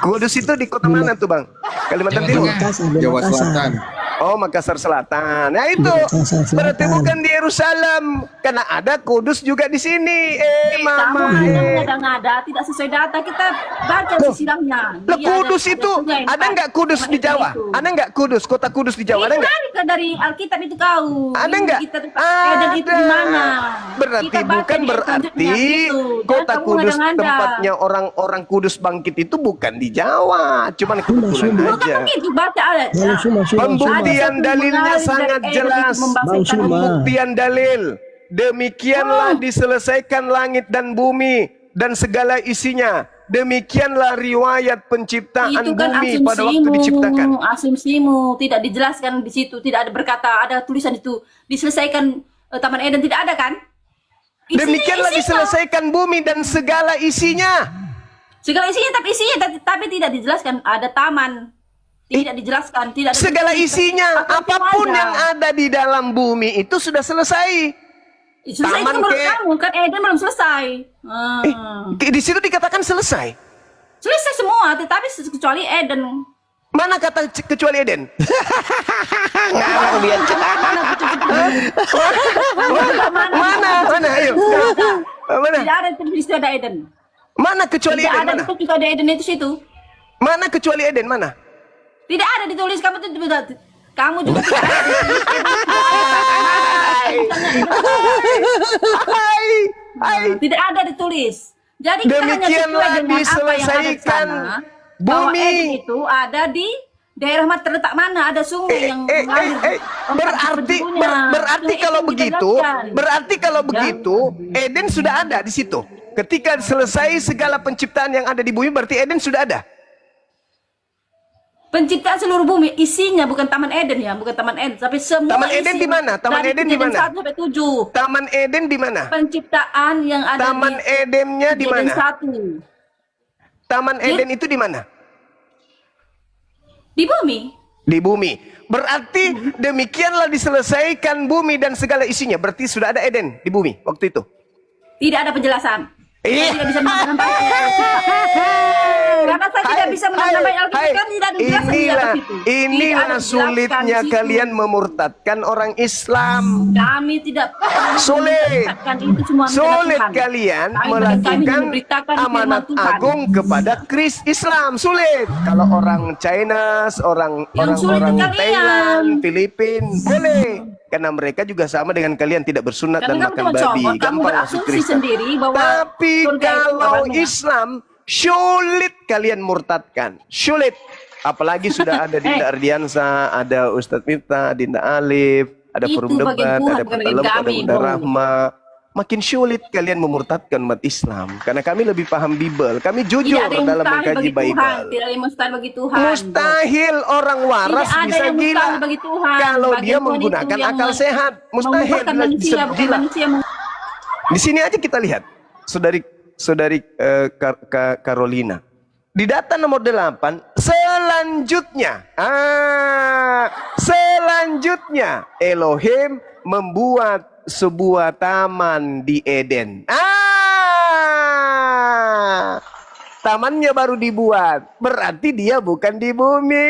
Kudus itu di kota mana tuh Bang? Kalimantan Timur? Makassar, di Jawa Makassar. Selatan. Oh, Makassar Selatan. Nah itu Makassar Selatan. berarti bukan di Yerusalem, karena ada Kudus juga di sini. Kamu Mama. ngada-ngada, tidak sesuai data. Kita baca silangnya. Lah Kudus itu ada nggak Kudus di Jawa? Ada nggak Kudus? Kota Kudus di Jawa ada nggak? Dari Alkitab itu kau. Ada nggak? Kita Eden itu di mana? Berarti Kita baca bukan di berarti selanjutnya itu. kota Jangan kamu Kudus ngada-ngada. tempatnya orang-orang Kudus bangkit itu bukan di Jawa, cuman kebetulan Sumba. Bukan aja. begitu, baca ayat. Lalu Suma. Pembuktian dalilnya sangat jelas. Bang Suma. Pembuktian dalil. Demikianlah diselesaikan langit dan bumi dan segala isinya. Demikianlah riwayat penciptaan Itu kan bumi pada waktu diciptakan. asumsimu tidak dijelaskan di situ, tidak ada berkata, ada tulisan itu diselesaikan Taman Eden, tidak ada kan? Demikianlah diselesaikan bumi dan segala isinya. segala isinya, tapi tidak dijelaskan. Ada taman, tidak dijelaskan, tidak ada Segala tulisan. isinya, apapun yang ada di dalam bumi itu sudah selesai. Selesai itu Taman menurut kayak- kamu kan Eden belum selesai. Di situ dikatakan selesai. Selesai semua, tetapi kecuali Eden. Mana kata kecuali Eden? Ngarang dia. Mana? Ayo. Mana? Tidak ada di situ ada Eden. Mana kecuali Tidak Eden? ada Mana? itu juga ada Eden itu situ. Mana kecuali Eden? Mana? Tidak ada ditulis, kamu tuh juga tidak Hai. tidak ada ditulis. Jadi kita hanya Demikianlah sesuai dengan apa yang ada di diselesaikan sana, bahwa bumi. Eden itu ada di daerah terletak mana, ada sungai yang mengalir. Berarti kalau begitu, Eden sudah ada di situ. Ketika selesai segala penciptaan yang ada di bumi, berarti Eden sudah ada. Penciptaan seluruh bumi isinya bukan Taman Eden ya, bukan Taman Eden, tapi semua. Taman Eden di mana? Taman dari Eden di kejadian mana? 1 sampai 7. Taman Eden di mana? Penciptaan yang ada Taman di Edennya di kejadian mana? 1 Taman Eden itu di mana? di bumi. Di bumi. Berarti demikianlah diselesaikan bumi dan segala isinya. Berarti sudah ada Eden di bumi waktu itu. Tidak ada penjelasan. Iya. Saya tidak bisa menambah karena saya tidak bisa menambah Alkitab, kan tidak ada penjelasan di atas itu. Tidak ada Inilah dijelaskan sulitnya di situ. kalian memurtadkan orang Islam. Kami tidak Sulit. memberitakan itu semua kepada Sulit Tuhan. kalian Kami melakukan memberitakan firman amanat Tuhan. agung kepada Kris Islam. Sulit. Kalau orang China, Yang sulit orang itu kalian. Thailand, Filipina, boleh. Karena mereka juga sama dengan kalian, tidak bersunat dan Karena kamu makan cuma babi. comot, kamu Gampang masuk berasumsi Kristen. sendiri bahwa Tapi surga itu kalau kabarnya. Islam, sulit kalian murtadkan. Sulit. Apalagi sudah ada Dinda Ardiansa, ada Ustadz Miftah, Dinda Alif, ada Itu Forum bagian Debat, Tuhan, ada bukan bagian Pertalem, ada kami, Bunda bro. Rahma. Makin sulit kalian memurtadkan umat Islam. Karena kami lebih paham Bible. Kami jujur Tidak ada yang dalam mustahil mengkaji bagi Tuhan. Bible. Tidak ada yang mustahil bagi Tuhan. Mustahil orang waras Tidak ada bisa yang gila mustahil bagi Tuhan. kalau Bagian dia Tuhan menggunakan itu yang akal sehat. Mustahil mengumpulkan bila manusia, bisa bukan gila. manusia Di sini aja kita lihat, saudari Carolina. Di data nomor 8, selanjutnya Elohim membuat sebuah taman di Eden. Tamannya baru dibuat, berarti dia bukan di bumi.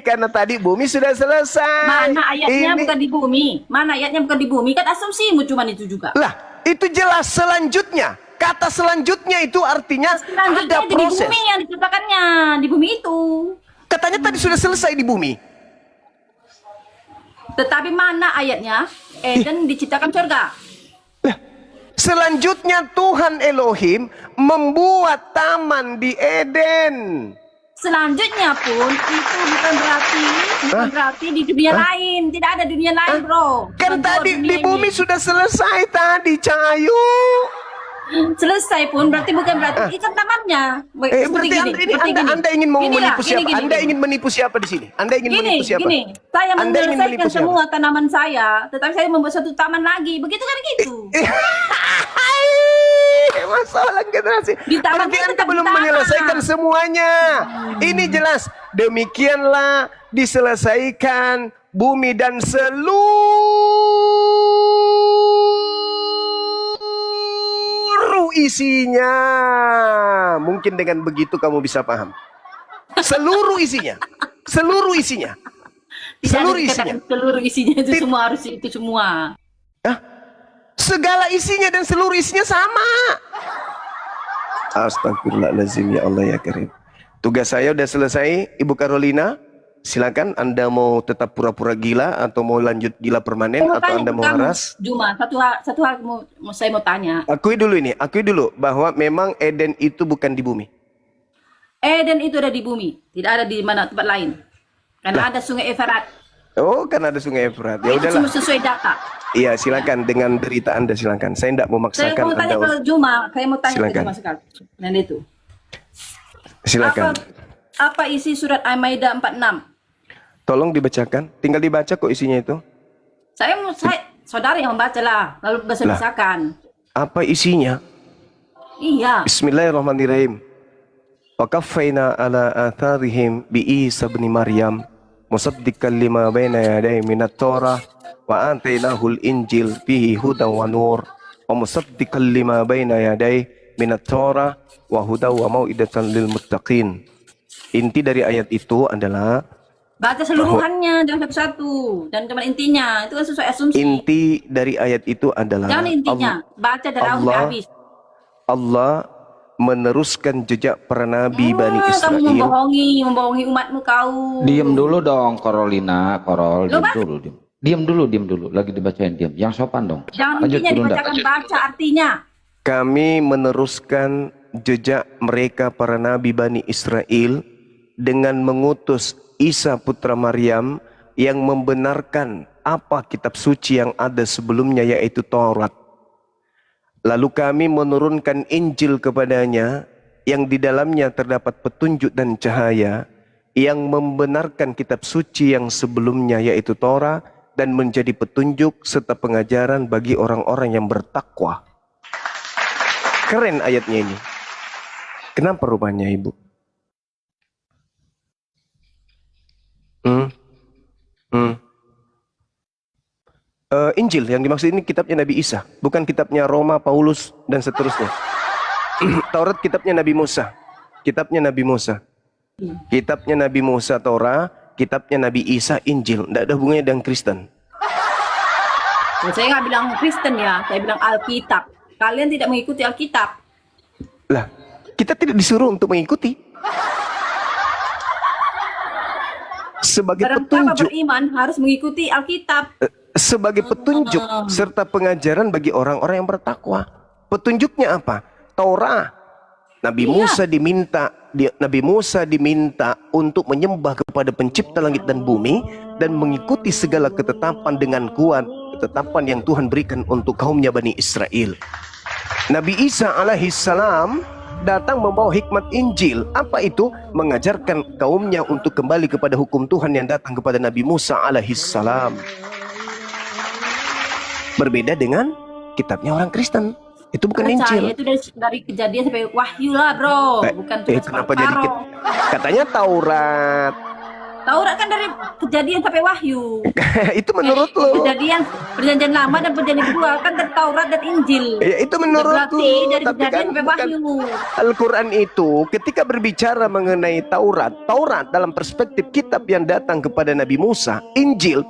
Karena tadi bumi sudah selesai. Mana ayatnya Ini- bukan di bumi? Mana ayatnya bukan di bumi? Kan asumsimu cuman itu juga. Lah, itu jelas selanjutnya. Kata selanjutnya itu artinya Selanjutnya ada di proses. bumi yang diciptakannya, di bumi itu. Katanya tadi sudah selesai di bumi. Tetapi mana ayatnya? Eden diciptakan surga. Selanjutnya Tuhan Elohim membuat taman di Eden. Selanjutnya pun itu bukan berarti di dunia lain. Tidak ada dunia lain, bro. Kan Bukan tadi dua di dunia bumi ini. sudah selesai tadi, Cahayu. Selesai pun bukan berarti itu tamannya. Berarti anda ingin mau menipu siapa? Anda ingin menipu siapa di sini? Anda ingin Gini, menipu siapa? gini. Saya Anda ingin menyelesaikan menipu siapa? semua tanaman saya, tetapi saya membuat satu taman lagi. Begitu kan gitu. Masalah generasi. Ditambah Berarti dia Anda tetap belum ditahan. menyelesaikan semuanya. Ini jelas. Demikianlah diselesaikan bumi dan seluruh isinya. Mungkin dengan begitu kamu bisa paham. Seluruh isinya. Seluruh isinya. Tidak Seluruh ada isinya. dikatakan seluruh isinya itu semua harus itu semua. Hah? Segala isinya dan seluruh isinya sama. Astagfirullahaladzim, ya Allah ya Karim. Tugas saya udah selesai, Ibu Carolina. Silakan Anda mau tetap pura-pura gila atau mau lanjut gila permanen atau Anda mau waras. Juma, satu hal saya mau tanya. Akui dulu bahwa memang Eden itu bukan di bumi. Eden itu ada di bumi, tidak ada di mana tempat lain. Karena ada Sungai Efrat. Oh, kan ada Sungai Efrat. Ya Itu udahlah. semua sesuai data. Iya, silakan dengan derita Anda silakan. Saya tidak Saya memaksakan mau tanya Anda. ke Juma, saya mau tanya ke Silakan. Juma sekali. Dan itu. Silakan. Apa isi surat Al-Maidah 46? Tolong dibacakan. Tinggal dibaca kok isinya itu. Saya saudara yang membaca lah, lalu bacakan. Apa isinya? Iya. Bismillahirrahmanirrahim. Wa kaffaina ala atharihim bi Isa bin Maryam musaddiqan lima baina yadayhi minat Torah wa atainahul Injil fihi hudan wa nur wa musaddiqan lima baina yadayhi minat Torah wa hudan wa mau'idatan lil muttaqin. Inti dari ayat itu adalah Baca seluruhannya, jangan satu-satu. Dan cuma intinya, itu kan sesuai asumsi. inti dari ayat itu adalah Jangan intinya, baca dari awal sampai habis. Allah meneruskan jejak para nabi Bani Kamu Israel. membohongi umatmu kau. Diam dulu dong, Carolina, Korol, Loh, diam dulu, diam. Diam dulu, lagi dibacain diam. Yang sopan dong. Jangan Lanjut intinya dulu, Ndak. dibacakan, baca artinya. Kami meneruskan jejak mereka para nabi Bani Israel dengan mengutus Isa putra Maryam yang membenarkan apa kitab suci yang ada sebelumnya yaitu Taurat. Lalu kami menurunkan Injil kepadanya yang di dalamnya terdapat petunjuk dan cahaya yang membenarkan kitab suci yang sebelumnya yaitu Torah dan menjadi petunjuk serta pengajaran bagi orang-orang yang bertakwa. Keren ayatnya ini. Kenapa rupanya Ibu? Injil yang dimaksud ini kitabnya Nabi Isa, bukan kitabnya Roma, Paulus dan seterusnya. Taurat kitabnya Nabi Musa, kitabnya Nabi Musa, kitabnya Nabi Musa Torah, kitabnya Nabi Isa Injil. Tidak ada hubungannya dengan Kristen. Saya nggak bilang Kristen ya, saya bilang Alkitab. Kalian tidak mengikuti Alkitab. Lah, kita tidak disuruh untuk mengikuti. Sebagai Barang siapa petunjuk, beriman harus mengikuti Alkitab. sebagai petunjuk serta pengajaran bagi orang-orang yang bertakwa. Petunjuknya apa? Taurat. Nabi Musa diminta untuk menyembah kepada pencipta langit dan bumi dan mengikuti segala ketetapan dengan kuat, ketetapan yang Tuhan berikan untuk kaumnya Bani Israel. Nabi Isa alaihissalam datang membawa hikmat Injil. Apa itu? Mengajarkan kaumnya untuk kembali kepada hukum Tuhan yang datang kepada Nabi Musa alaihissalam. Berbeda dengan kitabnya orang Kristen. Itu bukan Injil. Itu dari kejadian sampai wahyu lah bro. Bukan cuma Kenapa jadi katanya Taurat? Taurat kan dari kejadian sampai wahyu. Itu menurut lo. Kejadian perjanjian lama dan perjanjian kedua kan dari Taurat dan Injil. Ya, itu menurut Berarti lo. dari Tapi kejadian kan sampai bukan wahyu. Al-Quran itu ketika berbicara mengenai Taurat dalam perspektif kitab yang datang kepada Nabi Musa, Injil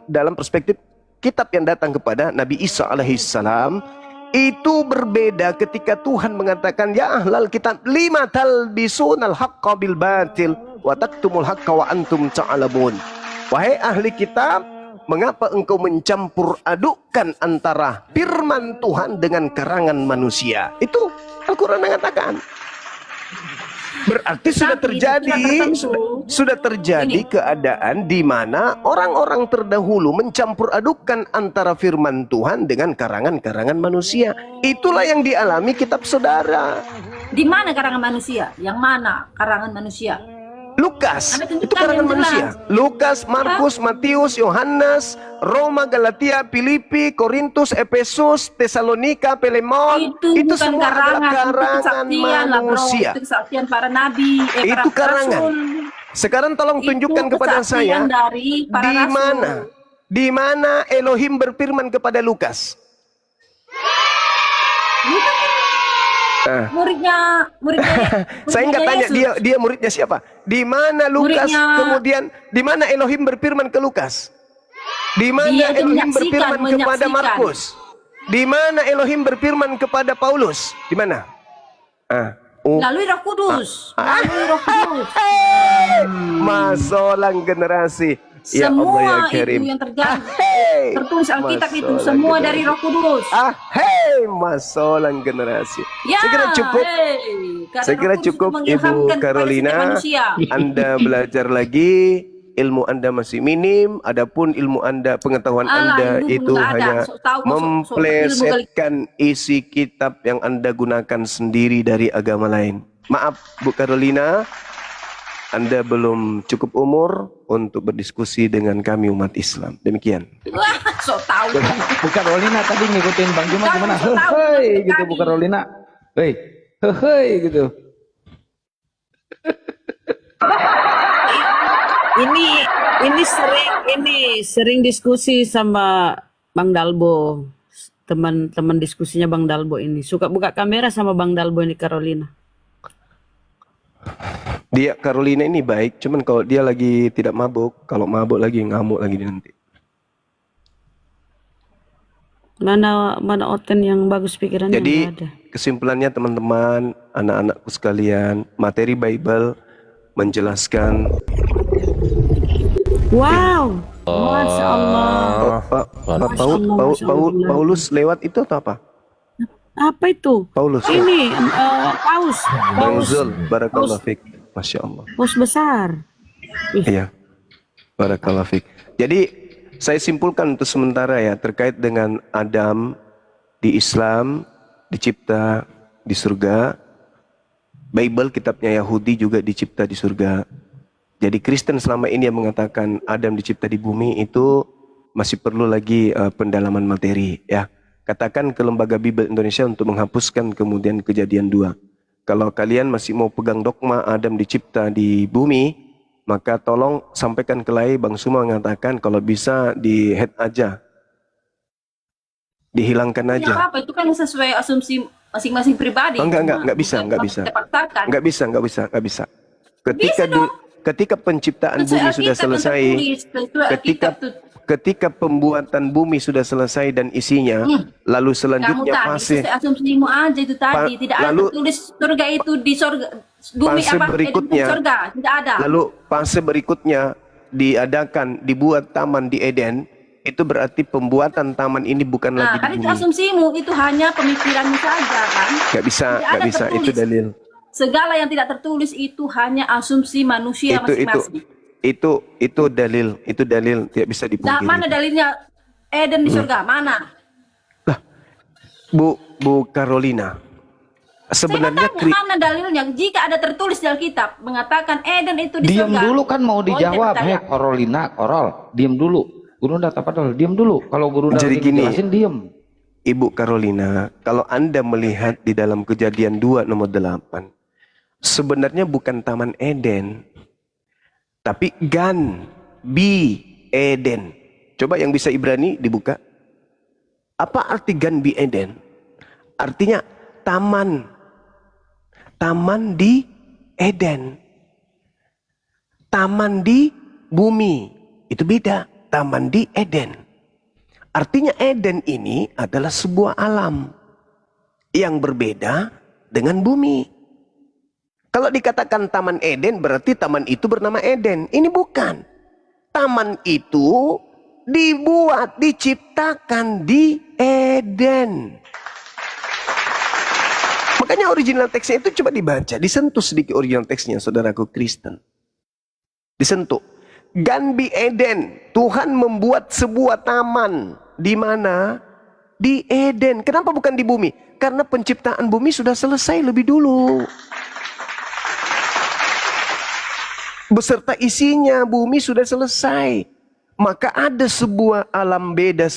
dalam perspektif kitab yang datang kepada Nabi Isa alaihissalam, itu berbeda ketika Tuhan mengatakan ya ahlal kitab lima talbisunal haqqa bil batil wa taktumul haqqa wa antum ta'lamun. Wahai ahli kitab, mengapa engkau mencampur adukkan antara firman Tuhan dengan karangan manusia? Itu Al-Quran mengatakan. Berarti sudah terjadi keadaan di mana orang-orang terdahulu mencampur adukan antara firman Tuhan dengan karangan-karangan manusia. Itulah yang dialami kitab saudara. Di mana karangan manusia? Yang mana karangan manusia? Lukas Anda itu tunjukkan karangan yang jelas. manusia. Lukas, Markus, Matius, Yohanes, Roma, Galatia, Filipi, Korintus, Efesus, Tesalonika, Filemon, Itu bukan semua adalah karangan, itu karangan kesaksian lah bro. manusia. Itu kesaksian para nabi, para Itu karangan. rasul. Sekarang tolong Itu tunjukkan kepada saya kesaksian dari para di rasul. mana, di mana Elohim berfirman kepada Lukas. Muridnya Saya nggak tanya Yesus. dia muridnya siapa. Di mana Lukas Muridnya- kemudian di mana Elohim berfirman ke Lukas? Di mana Dia itu Elohim menyaksikan, berfirman kepada menyaksikan. Markus? Di mana Elohim berfirman kepada Paulus? Di mana? Melalui Roh Kudus. Melalui Roh Kudus. Masolang generasi. Ya Allah ya Semua Karim. itu yang terjadi. Hey, Tertulis Alkitab itu masalah semua generasi. dari Roh Kudus. Masolang generasi. Ya, Saya kira cukup. karena Saya kira Roh Kudus itu cukup Ibu mengilhamkan kepada Carolina. setiap manusia. Anda belajar lagi, ilmu Anda masih minim. Adapun ilmu Anda, pengetahuan Anda ilmu itu nggak ada. hanya Sok tahu, sok memplesetkan isi kitab yang Anda gunakan sendiri dari agama lain. Maaf Bu Carolina, Anda belum cukup umur untuk berdiskusi dengan kami umat Islam. Demikian. Wah, sok tahu. Bu Carolina tadi ngikutin Bang Juma Kamu gimana? so tahu Hei tentang gitu kami. Bu Carolina. Hei gitu. Ini sering diskusi sama Bang Dalbo. Teman-teman diskusinya Bang Dalbo ini suka buka kamera sama Bang Dalbo ini Carolina. Dia Carolina ini baik, cuman kalau dia lagi tidak mabuk, kalau mabuk lagi ngamuk lagi dia nanti. Mana Oten yang bagus pikirannya? Jadi nggak ada. kesimpulannya teman-teman, anak-anakku sekalian, materi Bible menjelaskan. Wow, Masya Allah. Paulus lewat itu atau apa? Apa itu? Paulus. Ini paus. Bang Zul, barakallahu fik. Masya Allah. Paus besar. Iya. Barakallahu fik. Jadi saya simpulkan untuk sementara ya terkait dengan Adam di Islam dicipta di surga. Bible kitabnya Yahudi juga dicipta di surga. Jadi Kristen selama ini yang mengatakan Adam dicipta di bumi itu masih perlu lagi pendalaman materi ya. Katakan ke Lembaga Bible Indonesia untuk menghapuskan kemudian Kejadian 2. Kalau kalian masih mau pegang dogma Adam dicipta di bumi, maka tolong sampaikan ke Lai. Bang Suma mengatakan kalau bisa di head aja. Dihilangkan Ya aja. apa itu kan sesuai asumsi masing-masing pribadi. Enggak bisa. Enggak bisa. Ketika penciptaan bumi sudah selesai, ketika pembuatan bumi sudah selesai dan isinya, lalu Kamu selanjutnya tadi fase sesuai asumsimu aja itu tadi. Tidak ada lalu tulis surga itu di surga. Bumi fase apa? berikutnya, Surga tidak ada. lalu fase berikutnya dibuat taman di Eden. Itu berarti pembuatan taman ini bukan lagi Kan di itu bumi. asumsimu, itu hanya pemikiranmu saja kan. Nggak bisa, Tidak ada itu tertulis. dalil. Segala yang tidak tertulis itu hanya asumsi manusia masing-masing. Itu dalil tidak bisa Nah, dipungkiri. mana dalilnya Eden di surga? Mana? Bu Carolina, sebenarnya Saya bertanya, mana dalilnya? Jika ada tertulis di Alkitab mengatakan Eden itu di Diam surga. dulu kan mau dijawab. tidak percaya. Carolina, diam dulu. Guru Nda Tapadol, diam dulu. Kalau Guru Nda Jadi gini, jelasin diam. Ibu Carolina, kalau Anda melihat di dalam Kejadian 2 nomor 8, sebenarnya bukan Taman Eden, tapi Gan Bi Eden. Coba yang bisa Ibrani dibuka. Apa arti Gan Bi Eden? Artinya taman. Taman di Eden. Taman di bumi. Itu beda. Taman di Eden. Artinya Eden ini adalah sebuah alam yang berbeda dengan bumi. Kalau dikatakan Taman Eden berarti taman itu bernama Eden. Ini bukan. Taman itu dibuat, diciptakan di Eden. Makanya original teksnya itu coba dibaca. Disentuh sedikit original teksnya, saudaraku Kristen. Disentuh. Gan Bi Eden. Tuhan membuat sebuah taman. Di mana? Di Eden. Kenapa bukan di bumi? Karena penciptaan bumi sudah selesai lebih dulu. beserta isinya, bumi sudah selesai. Maka ada sebuah alam beda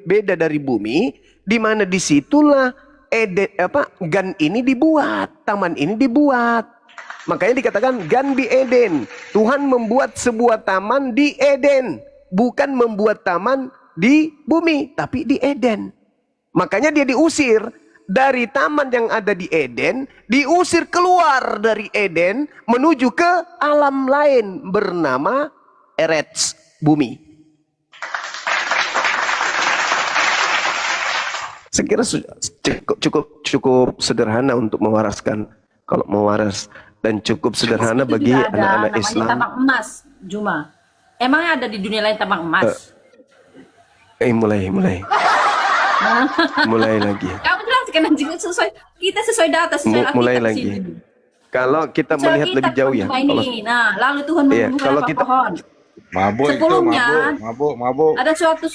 beda dari bumi, di mana disitulah Gan ini dibuat, taman ini dibuat. Makanya dikatakan Gan di Eden. Tuhan membuat sebuah taman di Eden, bukan membuat taman di bumi, tapi di Eden. Makanya dia diusir dari taman yang ada di Eden, diusir keluar dari Eden menuju ke alam lain bernama Eretz, bumi. Saya kira cukup sederhana untuk mewaraskan, kalau mewaras, dan cukup sederhana Itu bagi juga ada anak-anak namanya Islam. tambang emas, Juma. Emangnya ada di dunia lain tambang emas? Mulai lagi. Kamu jelaskan juga sesuai, kita sesuai data, sesuai Mulai Alkitab lagi. sini. Kalau kita Sesuai melihat Alkitab lebih jauh ya. Juma ini. Nah, lalu Tuhan Iya, menumbuhkan kalau apa kita- pohon. Mabuk itu, Sebelumnya, mabuk. ada suatu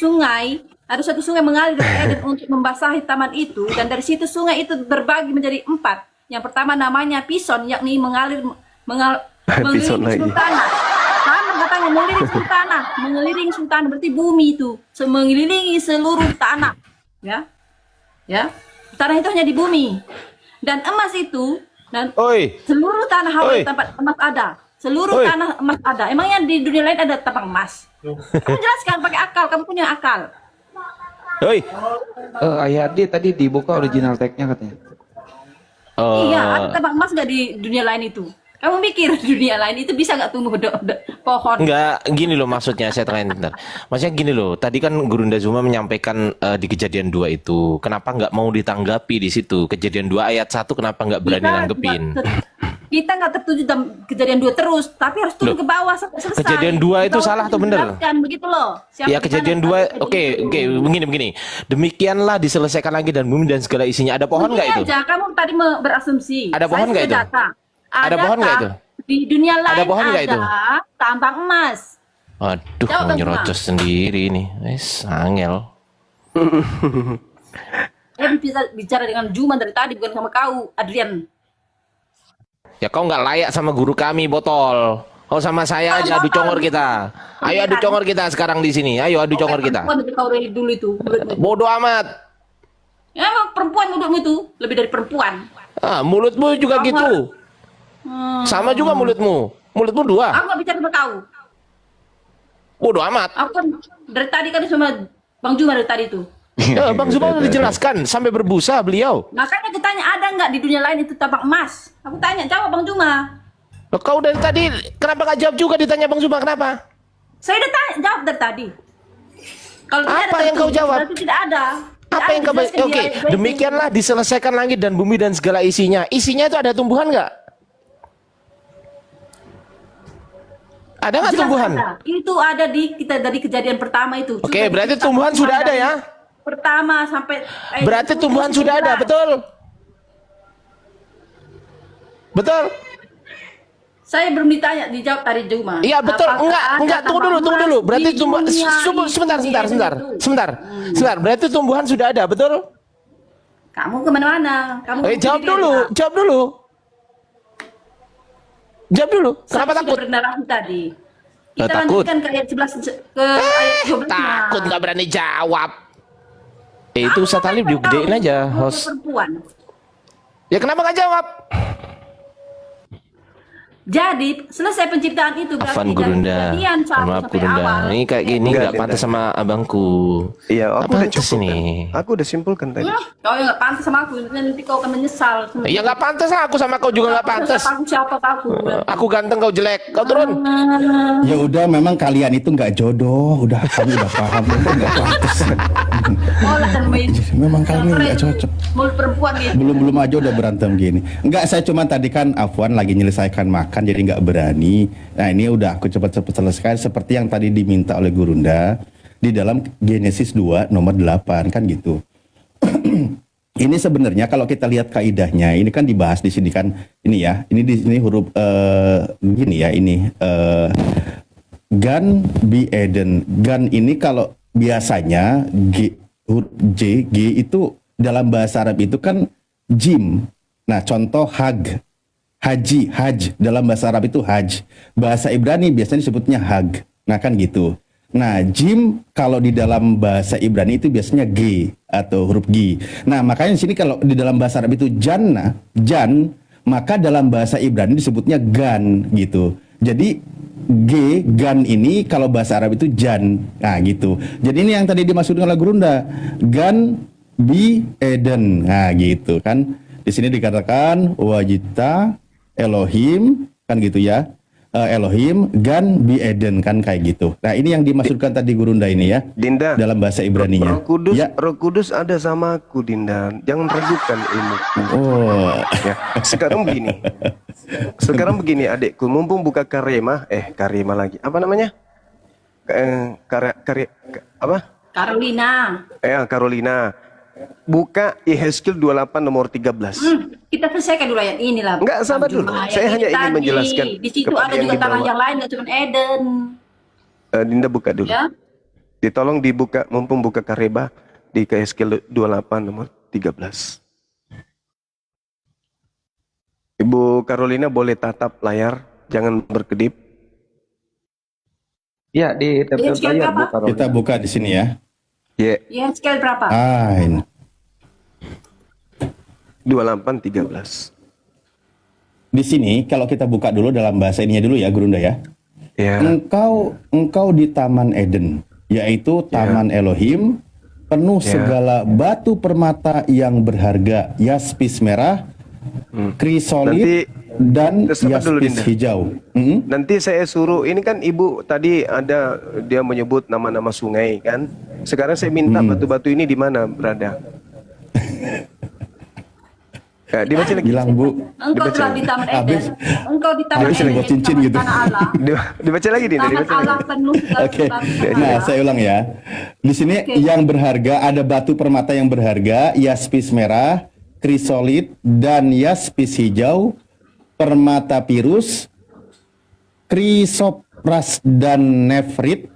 sungai mengalir dari Eden untuk membasahi taman itu, dan dari situ sungai itu berbagi menjadi 4. Yang pertama namanya Pison, yakni Pison mengelilingi lagi. sultanah. Sama katanya mengelilingi sultanah berarti bumi itu mengelilingi seluruh tanah, ya. Tanah itu hanya di bumi. Dan emas itu, dan seluruh tanah Hawaii tempat emas ada. Seluruh tanah emas ada. Emangnya di dunia lain ada tambang emas? Kamu jelaskan pakai akal, kamu punya akal. Ayah Adi tadi dibuka original tag-nya katanya. Iya, ada tambang emas nggak di dunia lain itu? Kamu mikir di dunia lain itu bisa nggak tumbuh pohon? Enggak, gini loh maksudnya, saya terakhir bentar. Maksudnya gini loh, tadi kan Gurunda Zuma menyampaikan di kejadian 2 itu, kenapa nggak mau ditanggapi di situ? Kejadian 2 ayat 1 kenapa nggak berani nanggepin? Kita nggak tertuju dalam kejadian 2 terus, tapi harus turun Loh, ke bawah sampai selesai. kejadian 2 itu Kita salah atau bener? jelaskan, begitu loh. Siapa Ya di kejadian mana 2, oke, begini. Demikianlah diselesaikan langit dan bumi dan segala isinya. Ada pohon nggak itu? Aja, kamu tadi berasumsi. Ada pohon nggak itu? Ada pohon nggak itu? Di dunia lain Ada pohon nggak itu? tambang emas. Aduh, Jawab mau dong, nyerocos sendiri nih. Angel. Saya bicara dengan Juma dari tadi, bukan sama kau, Adrian. Ya kau nggak layak sama guru kami, botol. Kau sama saya aja adu congor kita. Ayo adu congor kita sekarang di sini. Ayo adu congor kita. Perempuan kau dari dulu itu. Bodoh amat. Ya, emang perempuan mulutmu itu lebih dari perempuan. Mulutmu juga gitu. Sama juga mulutmu. Mulutmu 2. Aku nggak bicara sama kau. Bodoh amat. Aku kan dari tadi kan sama Bang Juma dari tadi itu. Bang Zuma udah dijelaskan sampai berbusa beliau. Makanya aku tanya, ada nggak di dunia lain itu tambang emas? Aku tanya, jawab Bang Juma. Loh, kau dari tadi kenapa nggak jawab juga ditanya Bang Zuma kenapa? Saya udah tanya, jawab dari tadi. Kalau tidak Apa ada yang kau tertulis, jawab? berarti tidak ada. Apa yang kau Oke, demikianlah diselesaikan langit dan bumi dan segala isinya. Isinya itu ada tumbuhan nggak? Ada nggak tumbuhan? Itu ada di kita dari kejadian pertama itu. Oke, berarti tumbuhan sudah ada ya? Pertama sampai Berarti tumbuhan sudah ada, betul? Betul? Saya belum ditanya, dijawab tadi Juma. Iya betul, Apakah enggak, ada tunggu dulu. tambang Berarti di tumbuhan, dunia ini? sebentar. Berarti tumbuhan sudah ada, betul? Kamu kemana-mana? Kamu Jawab dulu. Kenapa Saya takut? sudah bernarasi tadi. Kita Takut. lanjutkan ke ayat 11 ke ayat 12. Takut nggak berani jawab. Itu Ustaz Talib digedein aja, host. Perempuan. Ya kenapa nggak jawab? Jadi selesai penciptaan itu berarti Afan dari Gurunda, kejadian mohon maaf sampai Gurunda. awal. Ini kayak gini Enggak, nggak pantas sama abangku. Iya, aku udah Pantas cukup. ini. Aku udah simpulkan tadi. Kau yang nggak pantas sama aku, nanti kau akan menyesal. Ya nggak pantas lah, aku sama kau juga nggak pantas. Siapa aku? Aku ganteng, kau jelek. Kau turun. Ya udah, memang kalian itu nggak jodoh. Udah, kami udah paham. Itu nggak pantas. Olah dan main. Memang kalian nggak cocok. Mulut perempuan gitu. Belum aja udah berantem gini. Enggak, saya cuma tadi kan Afwan lagi menyelesaikan makan, jadi nggak berani. Nah ini udah aku cepat-cepat selesaikan seperti yang tadi diminta oleh Gurunda di dalam Genesis 2 nomor 8 kan gitu. Ini sebenarnya kalau kita lihat kaidahnya, ini kan dibahas di sini kan, ini ya, ini di sini huruf gini ya, ini Gan bi Eden. Gan ini kalau biasanya huruf G itu dalam bahasa Arab itu kan jim. Nah contoh hag Haji, haj. Dalam bahasa Arab itu haj. Bahasa Ibrani biasanya disebutnya hag. Nah kan gitu. Nah, jim kalau di dalam bahasa Ibrani itu biasanya G atau huruf G. Nah, makanya di sini kalau di dalam bahasa Arab itu janna, jan, maka dalam bahasa Ibrani disebutnya gan gitu. Jadi G, gan ini kalau bahasa Arab itu jan. Nah, gitu. Jadi ini yang tadi dimaksudkan oleh Gurunda. Gan bi eden. Nah, gitu kan. Di sini dikatakan wajita Elohim kan gitu ya. Elohim gan bi eden kan kayak gitu. Nah, ini yang dimaksudkan tadi Gurunda ini ya. Dinda, dalam bahasa Ibraninya. Roh Kudus, Ya. Roh Kudus ada sama aku, Dinda. Jangan ragukan ilmu. Oh. Ya, sekarang begini adikku, mumpung buka karema lagi. Apa namanya? Apa? Carolina. Carolina. Buka Yehezkiel 28 nomor 13. Kita selesaikan dulu ayat ini lah. Enggak, sabar dulu. Ayat Saya ini hanya ingin tadi. menjelaskan Di situ kepada ada yang juga di tanah bawah. yang lain, nggak cuma Eden. Dinda buka dulu. Ya. Ditolong dibuka, mumpung buka kareba di Yehezkiel 28 nomor 13. Ibu Carolina boleh tatap layar, jangan berkedip. Ya, di tablet Yehezkiel layar, Bu berapa? Carolina. Kita buka di sini ya. Ya, scale berapa? Ini. 28:13. Di sini kalau kita buka dulu dalam bahasa ininya dulu ya Gurunda ya. Ya. Engkau di Taman Eden, yaitu Taman Elohim, penuh segala batu permata yang berharga, yaspis merah, krisolit, dan sabar dulu, yaspis Dinda. hijau. Nanti saya suruh, ini kan ibu tadi ada dia menyebut nama-nama sungai kan. Sekarang saya minta batu-batu ini di mana berada. Ya, dibaca lagi. Bilang Bu. Engkau telah di Taman Eden. Habis. Engkau di Taman Habis Eden. lewat cincin Taman gitu. Tanah Allah. Dibaca lagi Dinda, Taman dibaca lagi. Allah penuh segala Oke, sesuatu. nah saya ulang ya. Di sini yang berharga ada batu permata yang berharga, yaspis merah, krisolit, dan yaspis hijau, permata pirus, krisopras dan nefrit,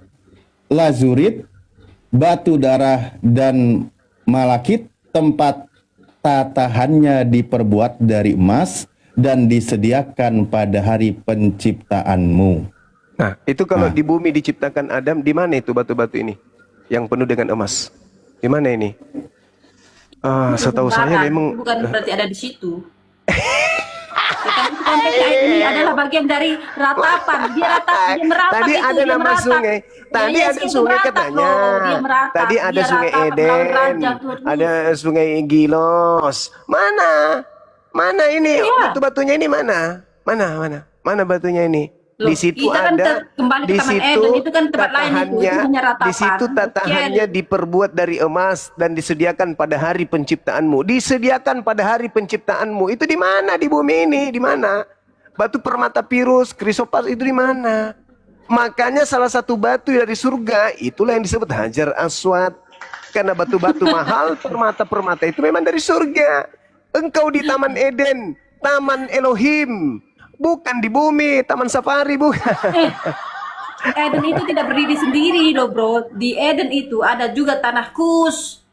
lazurit, batu darah dan malakit. Tempat tatahannya diperbuat dari emas dan disediakan pada hari penciptaanmu. Nah, itu kalau di bumi diciptakan Adam, di mana itu batu-batu ini yang penuh dengan emas? Di mana ini? Setahu saya memang Bukan berarti ada di situ. Konteks ayat ini adalah bagian dari ratapan. Dia meratapan tadi itu, ada dia nama meratap. sungai. Tadi Ya, ada itu sungai meratap katanya. loh, dia meratap. Tadi ada Dia sungai ratap, Eden. melawan raja, Tuhan. Ada sungai Gilos. Mana? Mana ini? Iya. Batu-batunya ini mana? Mana batunya ini? Loh, Di situ kita kan ada, kembali ke di Taman situ Eden, itu kan tempat lain itu hanya ratapan. di situ tatahannya diperbuat dari emas dan disediakan pada hari penciptaanmu. Disediakan pada hari penciptaanmu. Itu di mana di bumi ini? Di mana? Batu permata pirus, krisopas itu di mana? Makanya salah satu batu dari surga itulah yang disebut Hajar Aswad. Karena batu-batu mahal, permata-permata itu memang dari surga. Engkau di Taman Eden, Taman Elohim. Bukan di bumi, taman safari bukan. Eden itu tidak berdiri sendiri loh bro. Di Eden itu ada juga tanah Kus.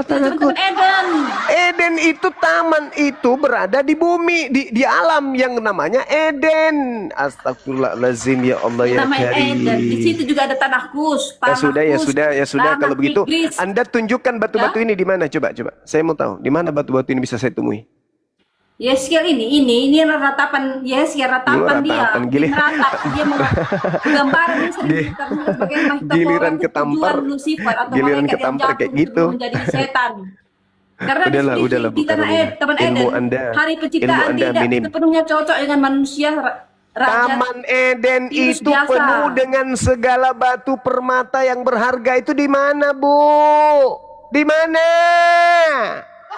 Tanah Kus. Eden. Eden itu taman itu berada di bumi, di alam yang namanya Eden. Astagfirullahalazim ya Allah ya Namanya Karim. Eden. Di situ juga ada tanah Kus. Ya Kus, sudah tanah kalau begitu Tigris. Anda tunjukkan batu-batu ini di mana coba. Saya mau tahu di mana batu-batu ini bisa saya temui. Yeskel ini ratapan Yeskel ratapan dia. Gili. Meratap dia menggambarkan sebagai Giliran ketampar. Lucifer atau Giliran malaikat yang ketampar jatuh kayak gitu. menjadi setan. Karena Udahlah, di tanah Taman Ilmu Eden Anda, hari ilmu penciptaan Anda tidak minim. sepenuhnya cocok dengan manusia raja. Taman Eden Virus itu biasa. penuh dengan segala batu permata yang berharga. Itu di mana, Bu? Di mana?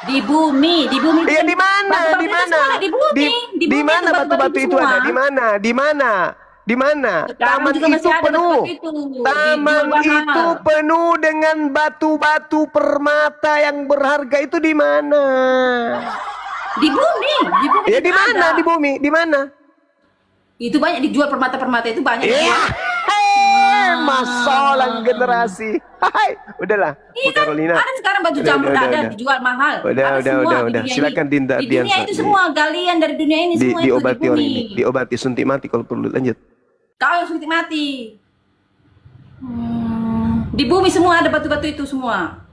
Di bumi. Iya, di mana? Batu-batu Di itu mana? semua ada di bumi. Di Di bumi mana itu batu-batu itu semua. ada? Di mana? Di mana? Di mana? Sekarang Taman juga masih itu ada penuh. batu itu. Taman Dijual mahal. itu penuh dengan batu-batu permata yang berharga. Itu di mana? Di bumi. Ya di mana? ada. Di bumi? Di mana? Itu banyak dijual permata-permata itu banyak. Iya. persoalan generasi. Hai, udahlah, Bu Iya kan, Carolina. ada sekarang baju Udah, campur udah, ada udah. dijual mahal. Udah, Ada udah, semua udah, di udah. dunia Silakan ini. Dinda Di dunia Diansa. itu semua galian dari dunia ini semua itu diobati orang bumi. ini, diobati suntik mati kalau perlu. Lanjut. Kau yang suntik mati. Di bumi semua ada batu-batu itu semua.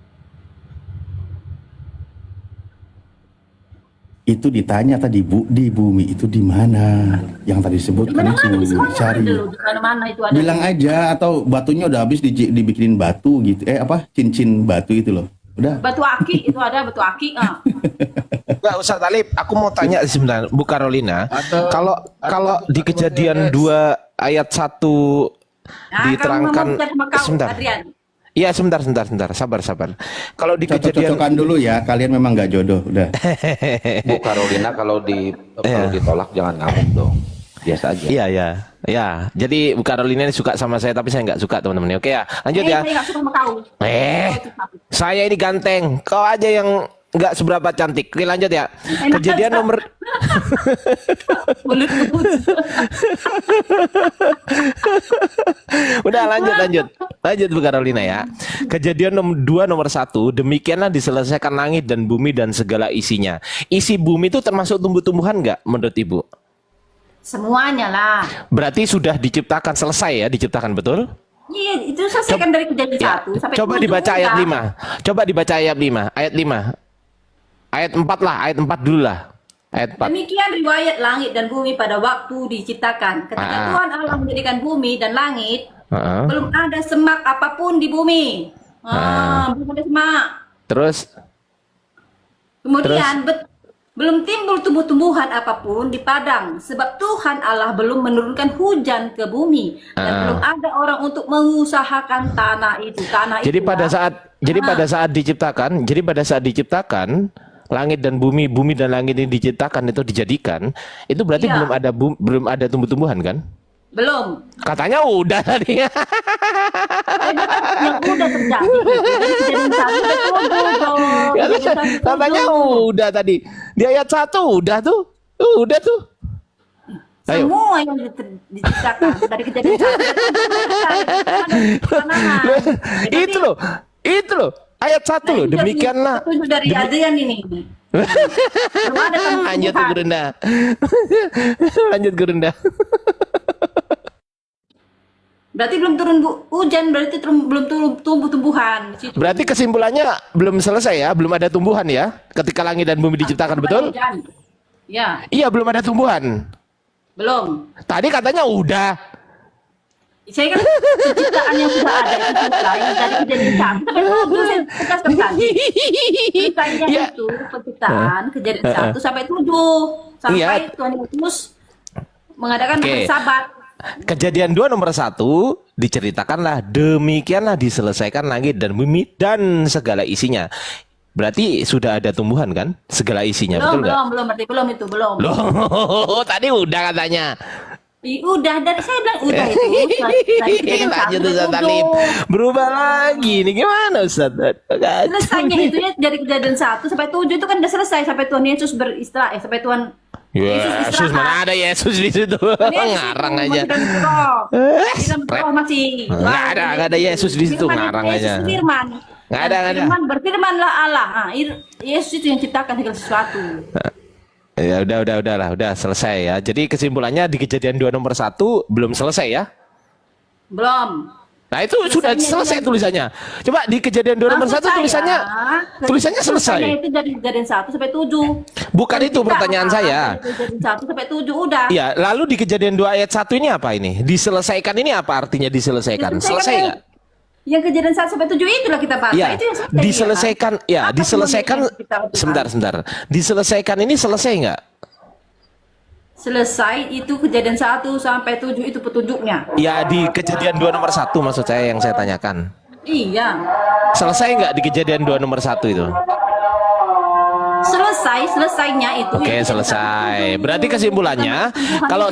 Itu ditanya tadi Bu, di bumi itu di mana? Yang tadi Di disebutkan mana-mana di itu semuanya cari. ada loh. Di mana-mana itu ada. Bilang aja atau batunya udah habis dibikinin batu gitu. Cincin batu itu loh. Udah. Batu akik itu ada batu akik. Enggak usah Talib, aku mau tanya sebentar Bu Carolina. Kalau di Kejadian 2 ayat 1 Nah, diterangkan kamu mau sama kau, sebentar. Adrian. Iya, sebentar. Sabar. Kalau di Kejadian Cocok-cocokan dulu ya. Kalian memang nggak jodoh. Udah. Bu Carolina kalau ditolak jangan ngamuk dong. Biasa aja. Iya. Jadi Bu Carolina ini suka sama saya tapi saya nggak suka teman-teman. Oke ya, lanjut ya. Saya nggak suka sama kau. Saya ini ganteng, kau aja yang nggak seberapa cantik. Oke, lanjut ya. Kejadian nomor Udah lanjut Bu Carolina ya. Kejadian nomor 2 nomor 1, demikianlah diselesaikan langit dan bumi dan segala isinya. Isi bumi itu termasuk tumbuh-tumbuhan nggak menurut Ibu? Semuanya lah. Berarti sudah diciptakan, selesai ya, diciptakan betul? Iya, itu selesaikan dari kejadian Ya, 1 sampai coba 7 dibaca ayat udah. 5. Coba dibaca ayat 5. Ayat 5. Ayat 4 lah, ayat 4 dulu lah. Ayat 4. Demikian riwayat langit dan bumi pada waktu diciptakan. Ketika Tuhan Allah menjadikan bumi dan langit, belum ada semak apapun di bumi. Belum ada semak. Terus Kemudian belum timbul tumbuh-tumbuhan apapun di padang, sebab Tuhan Allah belum menurunkan hujan ke bumi dan belum ada orang untuk mengusahakan tanah itu. Jadi pada saat diciptakan langit dan bumi dan langit ini diciptakan, itu dijadikan, itu berarti Iya. belum ada tumbuh-tumbuhan kan? Belum. Katanya udah tadi. Yang udah terjadi. Dari kejadian 1 sampai 7. Katanya udah tadi. Di ayat 1 udah tuh. Udah tuh. Ayo. Semua yang diciptakan dari kejadian 1. Itu loh. Ayat 1 loh. Demikianlah. Itu dari Adrian ini. Belum ada Lanjut ke Gurunda. Lanjut Gurunda. Berarti belum turun hujan, berarti belum turun tumbuh-tumbuhan di situ. Berarti kesimpulannya belum selesai ya, belum ada tumbuhan ya, ketika langit dan bumi diciptakan, betul? Hujan. Ya, Iya, belum ada tumbuhan. belum. Tadi katanya udah. Saya kan penciptaan yang sudah ada itu sudah yang dari kejadian 1 sampai 7 saya tegaskan tadi. Ceritanya Iya. itu penciptaan kejadian 1 sampai 7 sampai Iya. Tuhan Yesus mengadakan Oke. hari Sabat. Kejadian 2 nomor 1 diceritakanlah demikianlah diselesaikan langit dan bumi dan segala isinya. Berarti sudah ada tumbuhan kan? Segala isinya, betul nggak? Belum, berarti belum itu, belum. Loh, tadi udah katanya. Udah, dari saya bilang udah itu. Dari kejadian 1 Lanjut Ustaz sampai Talib. 7. Berubah lagi nih, gimana Ustaz? Selesainya itu ya dari kejadian 1 sampai 7 itu kan udah selesai sampai Tuhan Yesus beristirahat, sampai Tuhan Yesus Yesus, istirahat. mana ada Yesus di situ? Ngarang aja. Masih Nggak ada Yesus di situ, ngarang aja. Firman. Nggak ada. Firman, berfirmanlah Allah. Yesus itu yang ciptakan segala sesuatu. Ya udah selesai ya. Jadi kesimpulannya di Kejadian 2 nomor 1 belum selesai ya. Belum. Nah, itu sudah selesai tulisannya. Coba di Kejadian 2 nomor 1 tulisannya selesai. Itu dari kejadian 1 sampai 7. Bukan itu pertanyaan saya. Dari kejadian 1 sampai 7 udah. Iya, lalu di Kejadian 2 ayat 1 ini apa ini? Diselesaikan ini apa artinya diselesaikan? Selesai nggak? Yang kejadian 1 sampai 7 itulah kita baca. Iya, Itu yang selesai, diselesaikan. Ya, Apa diselesaikan. sebenarnya kita lakukan? Sebentar. Diselesaikan ini selesai nggak? Selesai itu kejadian 1 sampai 7 itu petunjuknya. Ya, di Kejadian 2 nomor 1 maksud saya yang saya tanyakan. Iya. Selesai nggak di Kejadian 2 nomor 1 itu? Selesainya itu. Oke, yang kejadian selesai. 1. Berarti kesimpulannya kalau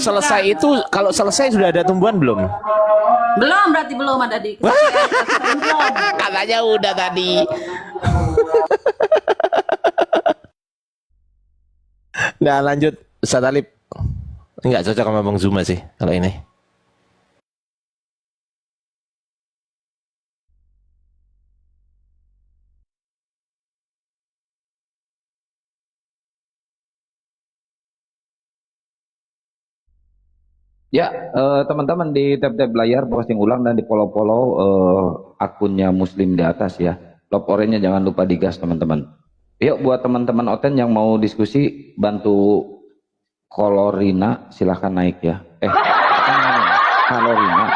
selesai sudah ada tumbuhan belum? Belum, berarti belum ada di belum. Katanya udah tadi. Nah, lanjut Ustaz Talib. Enggak cocok sama Bang Zuma sih kalau ini. Ya, teman-teman di tab-tab layar posting ulang dan di follow-follow akunnya Muslim di atas ya. Love orange-nya jangan lupa digas teman-teman. Yuk buat teman-teman Oten yang mau diskusi bantu Kolorina silahkan naik ya. Kalorina.